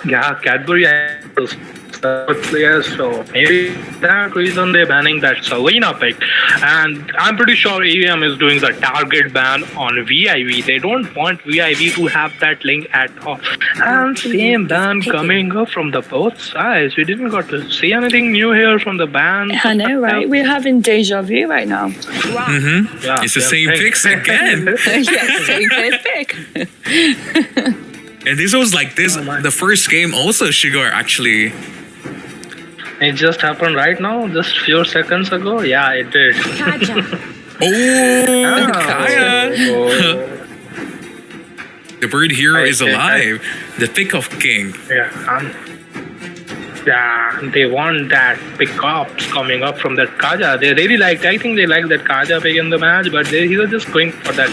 Yeah, Cadbury is good players, so maybe that reason they're banning that Selena pick. And I'm pretty sure AVM is doing the target ban on VIV. They don't want VIV to have that link at all. And same ban coming up from the both sides. We didn't got to see anything new here from the ban. I know, right? We're having deja vu right now. Yeah, It's the same picks again. Yes, same first pick. And this was like the first game also, Sugar, actually. It just happened right now, just few seconds ago. Yeah, it did. Oh, Kaya. The bird hero is alive. The pick of king. Yeah, they want that pickups coming up from that Kaja. They really liked. I think they like that Kaja pick in the match, but he was just going for that.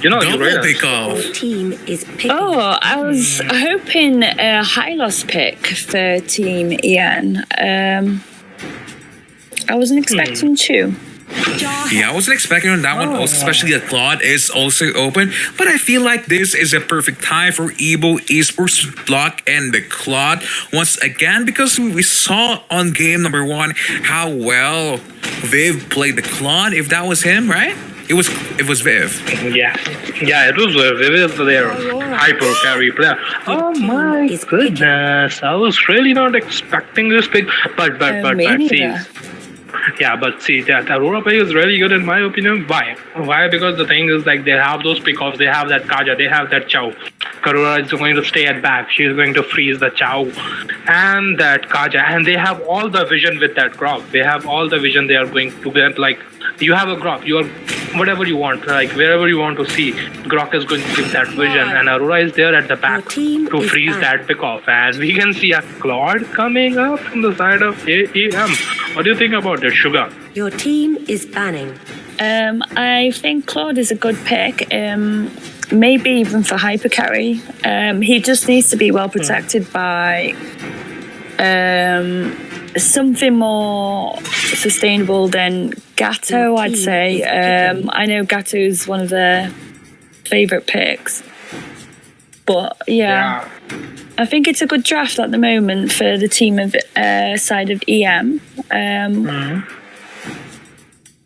Double Uranus. pick off. Your team is picking. Oh, I was hoping a high loss pick for Team EN. I wasn't expecting two. Yeah, I wasn't expecting on that one, also, especially that Claude is also open. But I feel like this is a perfect time for Evo Esports to block and the Claude once again, because we saw on game number 1 how well Viv played the Claude. If that was him, right? It was Viv. Yeah, it was Viv their hyper carry player. Oh my goodness, I was really not expecting this pick, but Me see. neither. Yeah, but see, that Aurora pick is really good in my opinion. Why? Why? Because the thing is, like, they have those pickoffs, they have that Kaja, they have that Chow. Karura is going to stay at back. She's going to freeze the Chow and that Kaja. And they have all the vision with that Grok. They have all the vision they are going to get. Like, you have a Grok, you are whatever you want, like wherever you want to see, Grok is going to give that vision. And Aurora is there at the back to freeze that pickoff. And we can see a Claude coming up from the side of AEM. What do you think about it, Sugar? Your team is banning. I think Claude is a good pick. Maybe even for hyper carry. He just needs to be well protected by something more sustainable than Gatto, I'd say. I know Gatto is one of their favorite picks, but yeah, I think it's a good draft at the moment for the team of side of EM.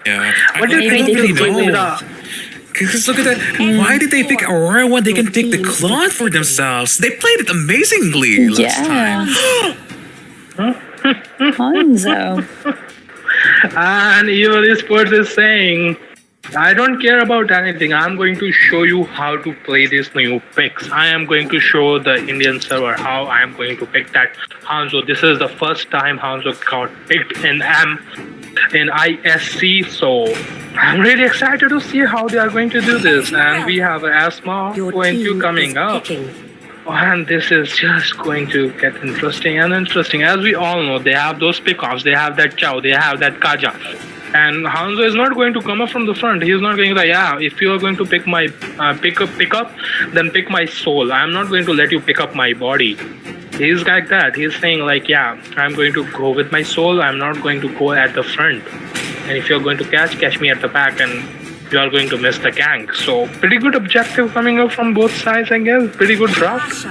Yeah. What do you think Maybe is they going do. to Because look at that. Why did they pick Aurora when they can pick the Claude for themselves? They played it amazingly last Yeah. time. Hanzo. And Evil Esports is saying, I don't care about anything. I'm going to show you how to play these new picks. I am going to show the Indian server how I am going to pick that Hanzo. This is the first time Hanzo got picked in ISC, so I'm really excited to see how they are going to do this. And we have Asma Your going to team coming is up. picking. And this is just going to get interesting and interesting. As we all know, they have those pickoffs, they have that Chow, they have that Kaja. And Hanzo is not going to come up from the front. He is not going to say, yeah, if you are going to pick my pick up, then pick my soul. I'm not going to let you pick up my body. He's like that. He's saying like, yeah, I'm going to go with my soul. I'm not going to go at the front. And if you're going to catch me at the back, and you are going to miss the gang. So pretty good objective coming up from both sides, I guess. Pretty good draft.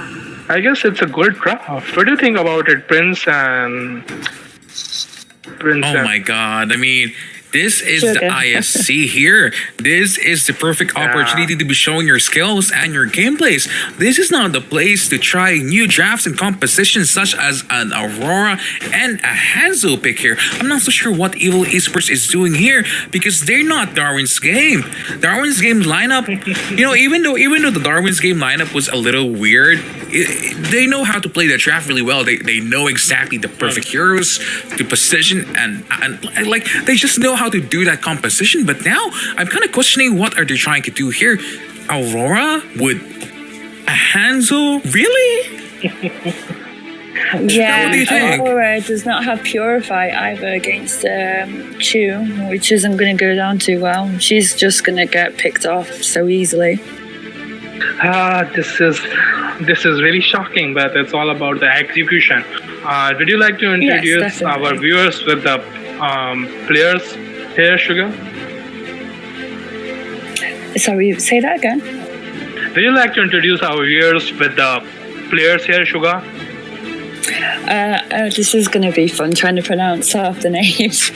I guess it's a good draft. What do you think about it, Prince and Prince? Oh my god. I mean, this is Sugar. the ISC here. This is the perfect opportunity to be showing your skills and your gameplays. This is not the place to try new drafts and compositions such as an Aurora and a Hanzo pick here. I'm not so sure what Evil Esports is doing here because they're not Darwin's game. Darwin's game lineup, even though the Darwin's game lineup was a little weird, they know how to play the draft really well. They know exactly the perfect heroes to position and like they just know how to do that composition. But now I'm kind of questioning what are they trying to do here. Aurora with a Hanzo? Really? Yeah, What do you think? Aurora does not have Purify either against Chu, which isn't going to go down too well. She's just going to get picked off so easily. This is really shocking, but it's all about the execution. Would you like to introduce definitely. our viewers with the players here, Sugar? Sorry, say that again. Would you like to introduce our viewers with the players here, Sugar? This is going to be fun trying to pronounce half the names.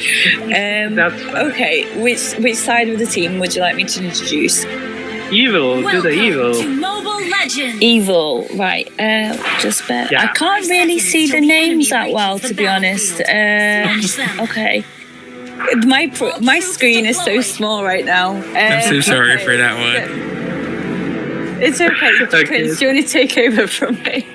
That's fine. Okay, which side of the team would you like me to introduce? Evil, to the Welcome evil. to Mobile Legends. Evil, right? Just bear. Yeah. I can't really see the names that well, to be honest. Okay. My screen is so small right now. I'm so sorry okay. for that one. It's okay, Okay. Prince. Do you want to take over from me?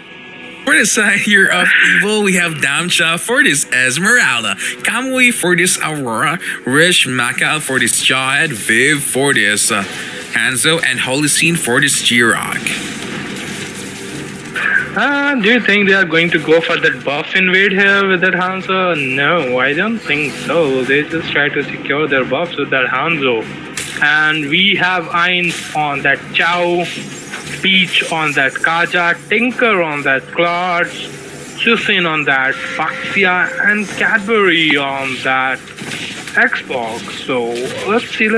For the side here of Evil, we have Damcha for this Esmeralda, Kamui for this Aurora, Rish Maka for this Jawhead, Viv for this Hanzo, and Holocene for this G-Rock. Do you think they are going to go for that buff invade here with that Hanzo? No, I don't think so. They just try to secure their buffs with that Hanzo. And we have Ain on that Chow, Peach on that Kaja, Tinker on that Claude, Susin on that Foxia, and Cadbury on that Xbox. So let's see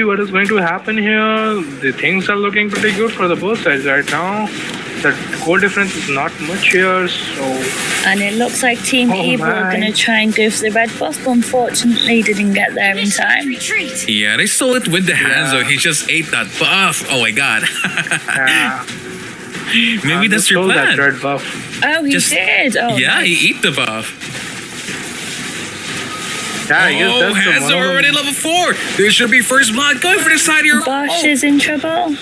what is going to happen here. The things are looking pretty good for the both sides right now. The goal difference is not much here, so And it looks like Team Oh Evil are my. going to try and go for the red buff, but unfortunately didn't get there in Initiate time. retreat. Yeah, they stole it with the Hanzo. He just ate that buff. Oh my god. Maybe that's your stole that plan. red buff. Oh, he Just- did. Oh, Yeah, nice. he ate the buff. Yeah, I guess Oh, that's the Hanzo one of them. already level 4. There should be first blood going for the side here. Bosch Oh, is in trouble.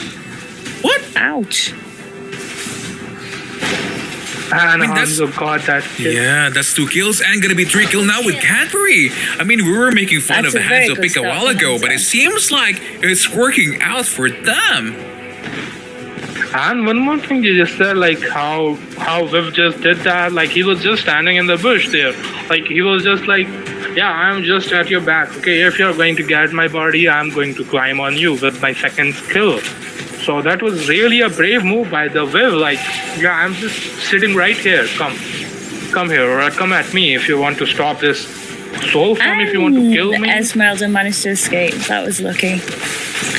what? Ouch. And mean, that's- Hanzo got that kill. Yeah, that's 2 kills and gonna be 3 kills now with Cadbury. I mean, we were making fun That's of a very Hanzo good pick a start while for ago, but Hanzo. it seems like it's working out for them. And one more thing you just said, like how Viv just did that, like he was just standing in the bush there. Like he was just like, yeah, I'm just at your back. Okay, if you're going to get my body, I'm going to climb on you with my second skill. So that was really a brave move by the Viv. Like, yeah, I'm just sitting right here. Come here, or come at me if you want to stop this soul form. If you want to kill me. Esmeralda managed to escape. That was lucky.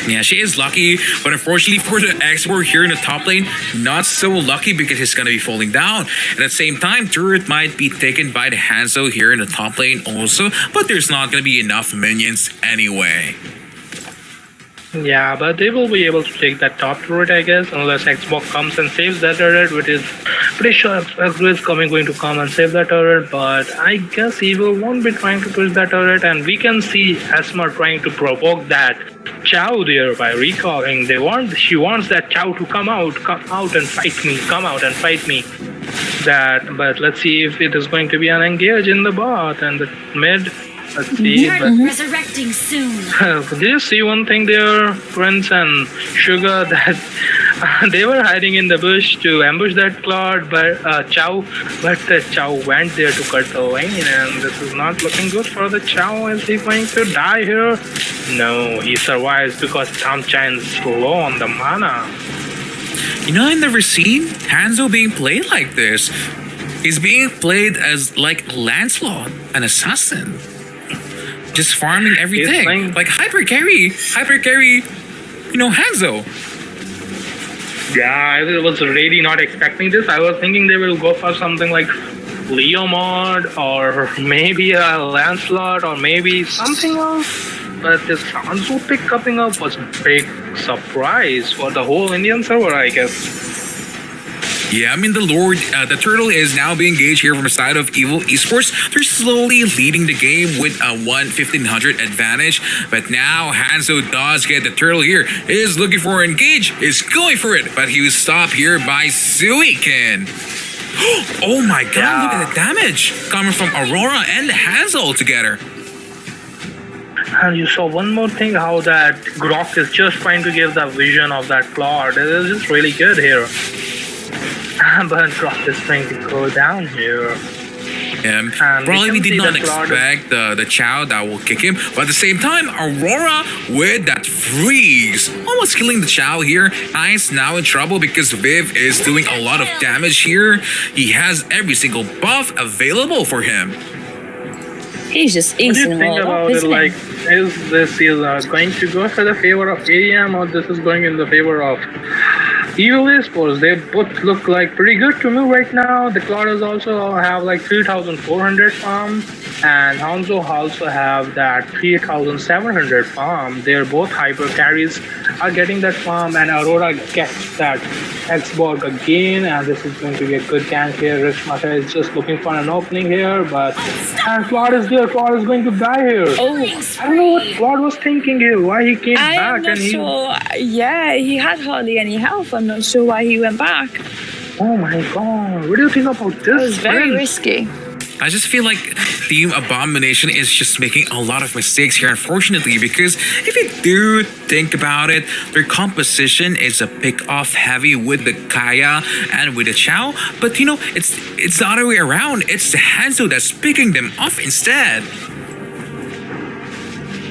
Yeah, she is lucky, but unfortunately for the expert here in the top lane, not so lucky because he's gonna be falling down. At the same time, turret might be taken by the Hanzo here in the top lane also, but there's not gonna be enough minions anyway. Yeah, but they will be able to take that top turret, I guess, unless Xbox comes and saves that turret, which is pretty sure Xbox is going to come and save that turret. But I guess Evil won't be trying to push that turret, and we can see Esma trying to provoke that Chow there by recalling. She wants that Chow to come out and fight me, come out and fight me. But let's see if it is going to be an engage in the bot and the mid. Let's see. But Resurrecting soon. did you see one thing there, Prince and Sugar, that they were hiding in the bush to ambush that Claude, but Chow, but the Chow went there to cut the lane, and this is not looking good for the Chow. Is he going to die here? No, he survives because Tamcha is low on the mana. You know, I've never seen Hanzo being played like this. He's being played as like Lancelot, an assassin. Just farming everything. playing- Like hyper carry, you know, Hanzo. Yeah, I was really not expecting this. I was thinking they will go for something like Leomord or maybe a Lancelot or maybe something else. But this Hanzo pick coming up was a big surprise for the whole Indian server, I guess. Yeah, I mean, the turtle is now being engaged here from the side of Evil Esports. They're slowly leading the game with a 1-1500 advantage. But now Hanzo does get the turtle here. Is looking for an engage, is going for it. But he was stopped here by Suiken. Oh my god, Yeah. look at the damage coming from Aurora and Hanzo together. And you saw one more thing, how that Grok is just trying to give the vision of that Claude. It is just really good here. But Grok is trying to go down here. And And probably we we can did see not the Claude- expect the Chow that will kick him, but at the same time, Aurora with that freeze, almost killing the Chow here. Ice now in trouble because Viv is doing a lot of damage here. He has every single buff available for him. He's just What do you eating them think all up, about it? isn't Like, is this going to go for the favor of AM, or this is going in the favor of Evil eSports? They both look like pretty good to me right now. The Claudius also have like 3,400 farm, and Hanzo also have that 3,700 farm. They're both hyper carries are getting that farm, and Aurora gets that Xborg again, and this is going to be a good gank here. Rich Mata is just looking for an opening here, but and Claude is there. Claude is going to die here. Oh, I don't know what Claude was thinking here. Why he came I back am not and he. sure. Yeah, he had hardly any health. I'm not sure why he went back. Oh my god! What do you think about this? It was very Prince? risky. I just feel like Team Abomination is just making a lot of mistakes here, unfortunately, because if you do think about it, their composition is a pick-off heavy with the Kaya and with the Chow, but it's the other way around. It's the Hanzo that's picking them off instead.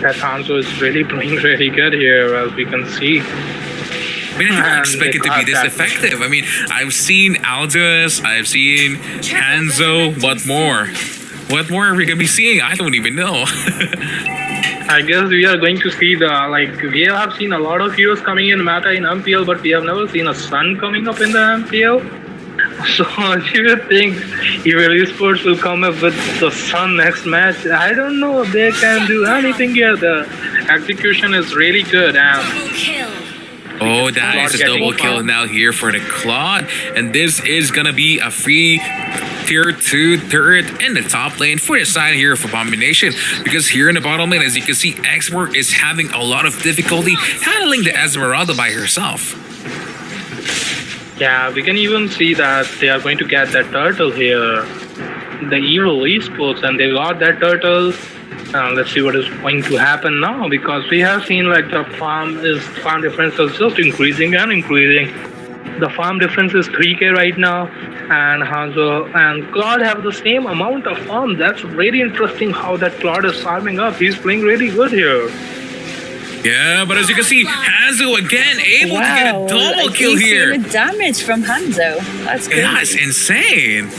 That Hanzo is really playing really good here, as we can see. I mean, I didn't And expect they it to be got this that. effective. I mean, I've seen Aldous, I've seen Hanzo, what more? What more are we gonna be seeing? I don't even know. I guess we are going to see we have seen a lot of heroes coming in meta in MPL, but we have never seen a Sun coming up in the MPL. So do you think Evil eSports will come up with the Sun next match? I don't know if they can do anything here. The execution is really good, and Double kill. Oh, that is a Getting double kill farm. now here for the Claude. And this is gonna be a free tier 2 turret in the top lane for the side here of Abomination. Because here in the bottom lane, as you can see, Xwork is having a lot of difficulty handling the Esmeralda by herself. yeah, we can even see that they are going to get that turtle here. The Evil eSports, and they got that turtle. Let's see what is going to happen now, because we have seen like the farm difference is just increasing and increasing. The farm difference is 3k right now, and Hanzo and Claude have the same amount of farm. That's really interesting how that Claude is farming up. He's playing really good here. Yeah, but as you can see, Hanzo again able to get a double kill here. With damage from Hanzo. That's good. Yeah, it's insane.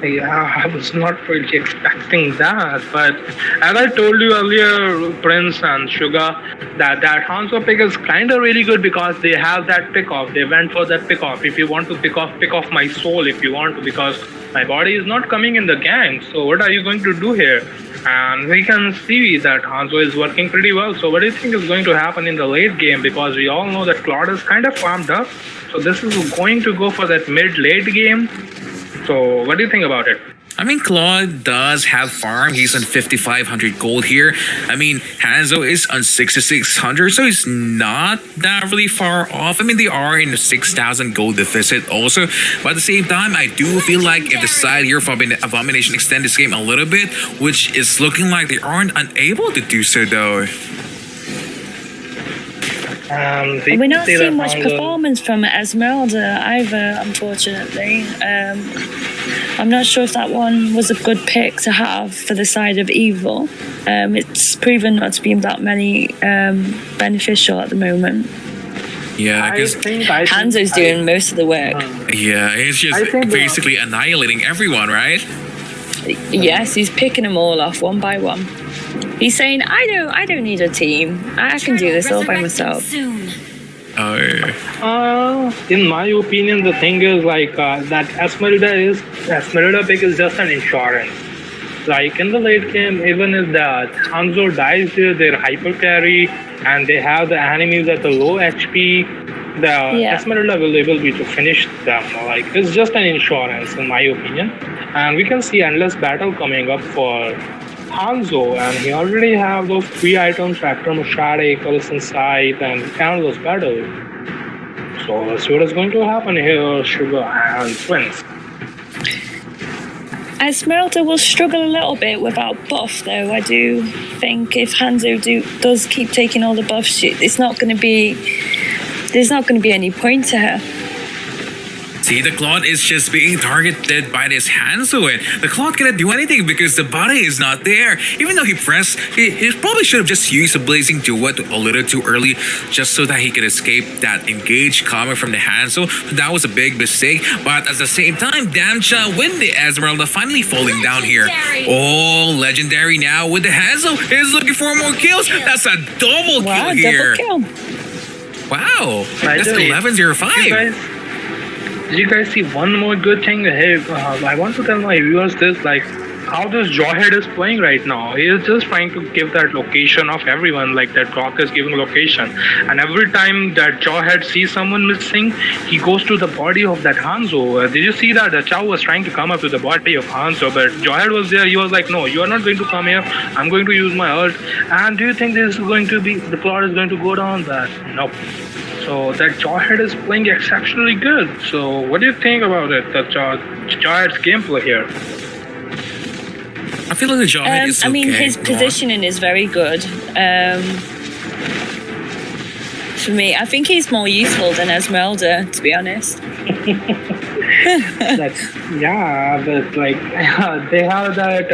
Yeah, I was not really expecting that, but as I told you earlier, Prince and Sugar, that Hanzo pick is kind of really good because they have that pick off. They went for that pick off. If you want to pick off my soul if you want to, because my body is not coming in the gang. So what are you going to do here? And we can see that Hanzo is working pretty well. So what do you think is going to happen in the late game? Because we all know that Claude is kind of farmed up. So this is going to go for that mid-late game. So what do you think about it? I mean, Claude does have farm. He's on 5,500 gold here. I mean, Hanzo is on 6,600, so he's not that really far off. I mean, they are in the 6,000 gold deficit also. But at the same time, I do feel like if the side here of Abomination extend this game a little bit, which is looking like they aren't unable to do so though. We're not seeing much performance from Esmeralda either, unfortunately. I'm not sure if that one was a good pick to have for the side of Evil. It's proven not to be that many beneficial at the moment. Yeah, because Hanzo's doing most of the work. yeah, he's just basically annihilating everyone, right? Yes, he's picking them all off one by one. He's saying, I don't need a team. I can do this all by myself. Soon. In my opinion, the thing is that Esmeralda pick is just an insurance. Like in the late game, even if the Hanzo dies here, they're hyper carry and they have the enemies at the low HP. The Esmeralda will able to finish them. Like it's just an insurance, in my opinion. And we can see endless battle coming up for Hanzo, and he already have those 3 items: Tractor Machete, Collision Sight, and Endless Battle. So let's see what is going to happen here, Sugar and Twins. Esmeralda will struggle a little bit without buff, though. I do think if Hanzo does keep taking all the buffs, there's not going to be any point to her. See, the Claude is just being targeted by this Hanzo, and the Claude cannot do anything because the body is not there. Even though he pressed, he probably should have just used a Blazing Duet a little too early just so that he could escape that engage coming from the Hanzo. That was a big mistake, but at the same time, Damcha with the Esmeralda finally falling down here. Oh, Legendary now with the Hanzo is looking for more kills. That's a double kill here. Double kill. Wow, By that's the way, 11-05. Did you guys see one more good thing? Hey, I want to tell my viewers this, like, how this Jawhead is playing right now. He is just trying to give that location of everyone, like that Rock is giving location. And every time that Jawhead sees someone missing, he goes to the body of that Hanzo. Did you see that? The Chow was trying to come up to the body of Hanzo, but Jawhead was there. He was like, no, you are not going to come here. I'm going to use my ult. And do you think this is going to be, the plot is going to go down that? Nope. So that Jawhead is playing exceptionally good. So what do you think about it, the Jawhead's gameplay here? I feel like the Jawhead is okay. I mean, his positioning is very good. For me, I think he's more useful than Esmeralda, to be honest. Yeah, but like they have that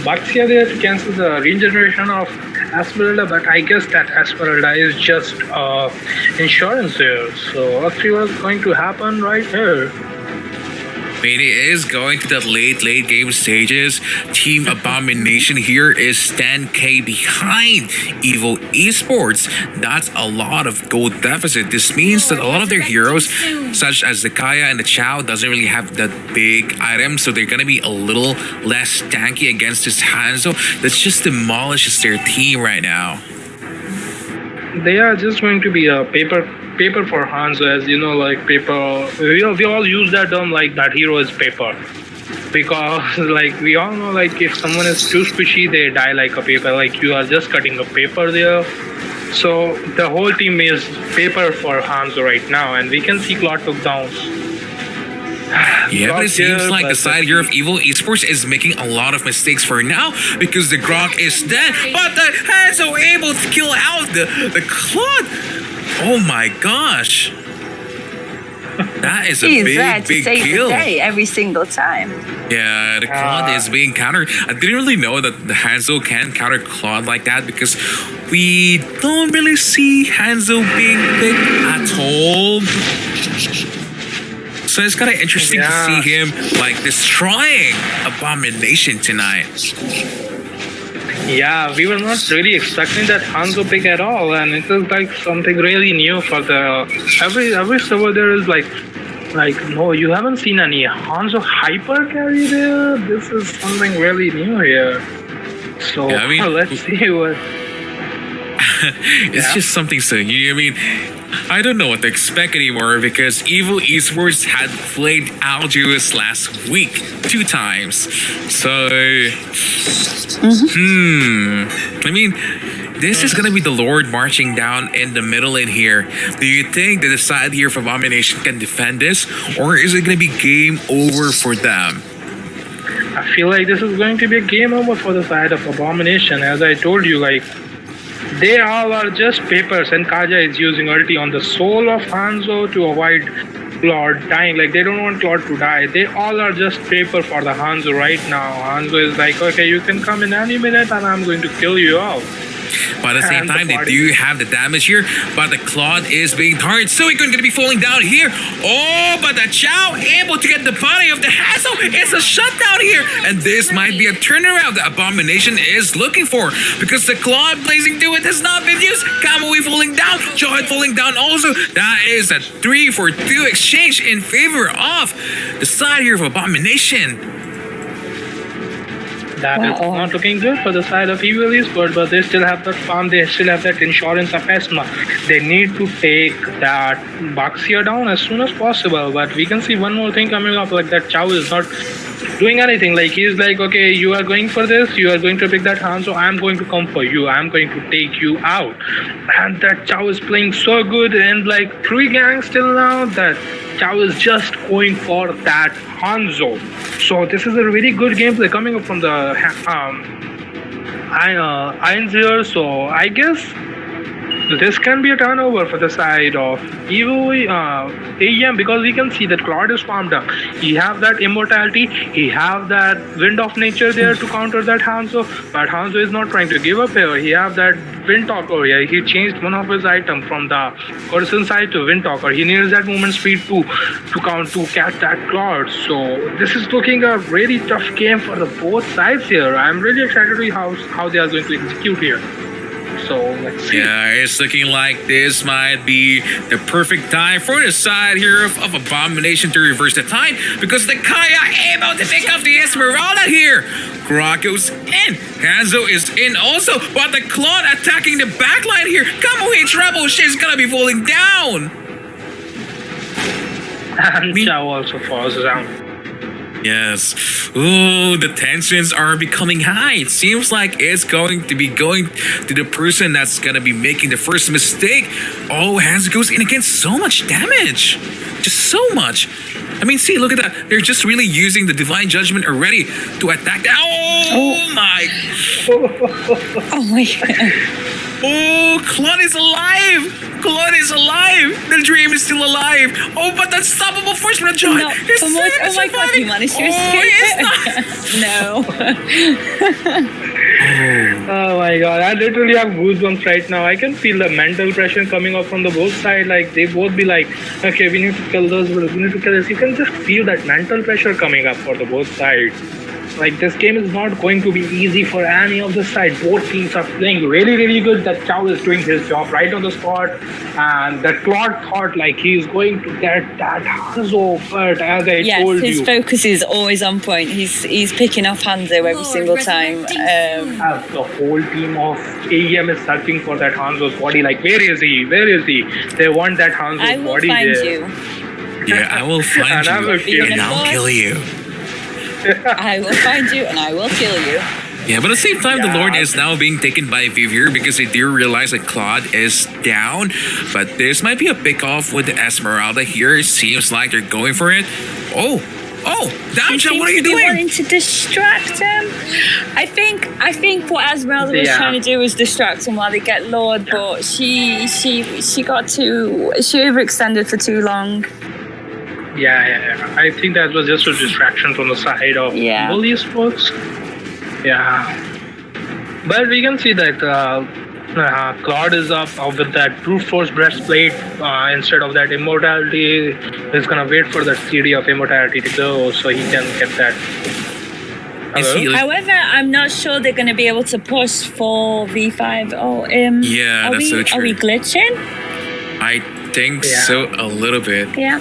Baxia there to cancel the regeneration of Esmeralda, but I guess that Esmeralda is just insurance here. So let's see what's going to happen right here. I mean, it is going to the late game stages. Team Abomination here is 10k behind Evil Esports. That's a lot of gold deficit. This means that a lot of their heroes, such as the Kaya and the Chow, doesn't really have that big item, so they're gonna be a little less tanky against this Hanzo that just demolishes their team right now. They are just going to be a paper for Hanzo, as you know, like paper. We all use that term, like that hero is paper, because like we all know, like if someone is too squishy, they die like a paper. Like you are just cutting a paper there. So the whole team is paper for Hanzo right now, and we can see Claude took down. Yeah, but it seems like the side here of Evil Esports is making a lot of mistakes for now because the Grok is dead, but the Hanzo able to kill out the Claude. Oh my gosh. That is a big kill. Every single time. Yeah, the Claude is being countered. I didn't really know that the Hanzo can counter Claude like that because we don't really see Hanzo being picked at all. So it's kind of interesting to see him like destroying Abomination tonight. Yeah, we were not really expecting that Hanzo pick at all, and it is like something really new for the every server. There is like no, you haven't seen any Hanzo hyper carry there. This is something really new here. So yeah, I mean, let's see what. It's just something so new. I mean, I don't know what to expect anymore because Evil Esports had played Algius last week 2 times. So, I mean, this is gonna be the Lord marching down in the middle in here. Do you think that the side here of Abomination can defend this, or is it gonna be game over for them? I feel like this is going to be a game over for the side of Abomination. As I told you, like, they all are just papers, and Kaja is using ulti on the soul of Hanzo to avoid Claude dying. Like, they don't want Claude to die. They all are just paper for the Hanzo right now. Hanzo is like, okay, you can come in any minute and I'm going to kill you off. But at the same time, they do have the damage here, but the Claude is being targeted. Suicune going to be falling down here. Oh, but the Chow able to get the body of the Hassel. It's a shutdown here. And this might be a turnaround that Abomination is looking for because the Claude Blazing Duet has not been used. Kamui falling down. Jawhead falling down also. That is a 3-for-2 exchange in favor of the side here of Abomination. That is not looking good for the side of Evil Esports, but they still have that farm, they still have that insurance of Esma. They need to take that Baxia down as soon as possible, but we can see one more thing coming up, like that Chow is not doing anything. Like he's like, okay, you are going for this, you are going to pick that Hanzo, I'm going to come for you, I'm going to take you out. And that Chow is playing so good, and like 3 gangs till now, that Chow is just going for that Hanzo. So this is a really good gameplay coming up from the Irons here. So I guess this can be a turnover for the side of Evil AEM, because we can see that Claude is farmed up. He have that immortality, he have that wind of nature there to counter that Hanzo, but Hanzo is not trying to give up here. He have that wind talker here. He changed one of his items from the Corson side to wind talker. He needs that movement speed to catch that Claude. So this is looking a really tough game for the both sides here. I'm really excited to see how they are going to execute here. So let's see. Yeah, it's looking like this might be the perfect time for the side here of Abomination to reverse the tide, because the Kaya able to pick up the Esmeralda here. Grok goes in. Hanzo is in also, but the Claude attacking the backline here. Kamui Trouble, she's gonna be falling down. And Chow also falls down. Yes. Ooh, the tensions are becoming high. It seems like it's going to be going to the person that's going to be making the first mistake. Oh, Hanzo goes in again. So much damage. Just so much. I mean, see, look at that. They're just really using the Divine Judgment already to attack. Oh my. Oh my god. Oh, Claude is alive! Claude is alive! The dream is still alive! Oh, but unstoppable force from the giant! No, oh my god, he managed to escape it. No. Oh my god, I literally have goosebumps right now. I can feel the mental pressure coming up from the both sides. Like they both be like, okay, we need to kill those, we need to kill this. You can just feel that mental pressure coming up for the both sides. Like this game is not going to be easy for any of the side. Both teams are playing really, really good. That Chow is doing his job right on the spot, and that Claude thought like he's going to get that Hanzo, but as I told you, his focus is always on point. He's picking off Hanzo every Lord, single time. as the whole team of AEM is searching for that Hanzo's body. Like, where is he? Where is he? They want that Hanzo's I will body find there. you. Yeah, I will find And I will you, kill and you. I'll kill you. I will find you and I will kill you. Yeah, but at the same time, the Yeah. Lord is now being taken by Vivier because they do realize that Claude is down. But this might be a pick off with the Esmeralda here. It seems like they're going for it. Oh, Damja, what are you doing? Wanting to distract him. I think what Esmeralda was Yeah. trying to do was distract him while they get Lord, but she overextended for too long. Yeah. I think that was just a distraction from the side of Yeah. Evil eSports. Yeah. But we can see that Claude is up with that brute force breastplate instead of that immortality. He's gonna wait for that CD of immortality to go so he can get that. Is Hello? he like- However, I'm not sure they're going to be able to push for V5. Yeah, that's so true. Are we glitching? I think Yeah. so, a little bit. Yeah.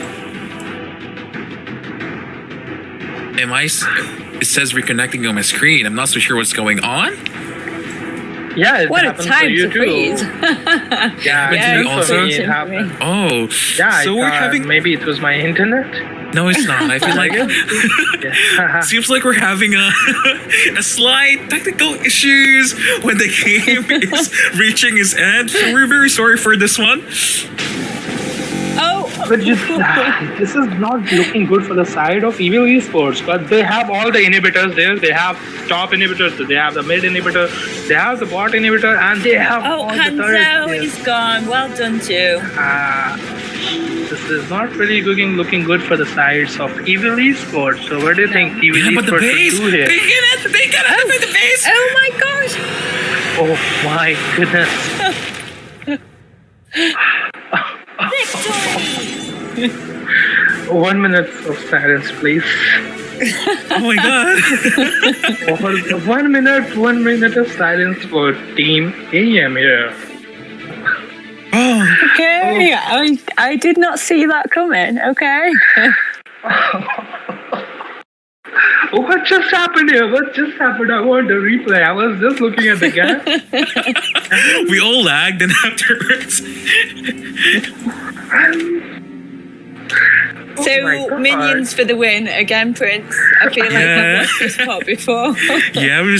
It says reconnecting on my screen. I'm not so sure what's going on. Yeah, it What a happens for time you to too. freeze. Yeah, Yeah, it also- for me, it happened. Oh, Yeah, so I we're thought having. maybe it was my internet. No, it's not. I feel like Yeah. seems like we're having a slight technical issues when the game is reaching its end. So we're very sorry for this one. Oh. But just, this is not looking good for the side of Evil eSports, but they have all the inhibitors there. They have top inhibitors, they have the mid inhibitor, they have the bot inhibitor, and they have Oh, all the turrets Hanzo there. is gone. Well done, Jew. This is not really looking good for the sides of Evil eSports. So what do you think Evil Yeah, but the eSports base, should do here? they get it with the base. Oh my gosh. Oh my goodness. Victory! 1 minute of silence, please. Oh my god. 1 minute of silence for Team AEM here. Oh, Okay. I did not see that coming. Okay. What just happened here? What just happened? I want the replay. I was just looking at the gap. we all lagged, and afterwards. my So God. minions for the win again, Prince. I feel like Yeah. I've watched this part before. Yeah, we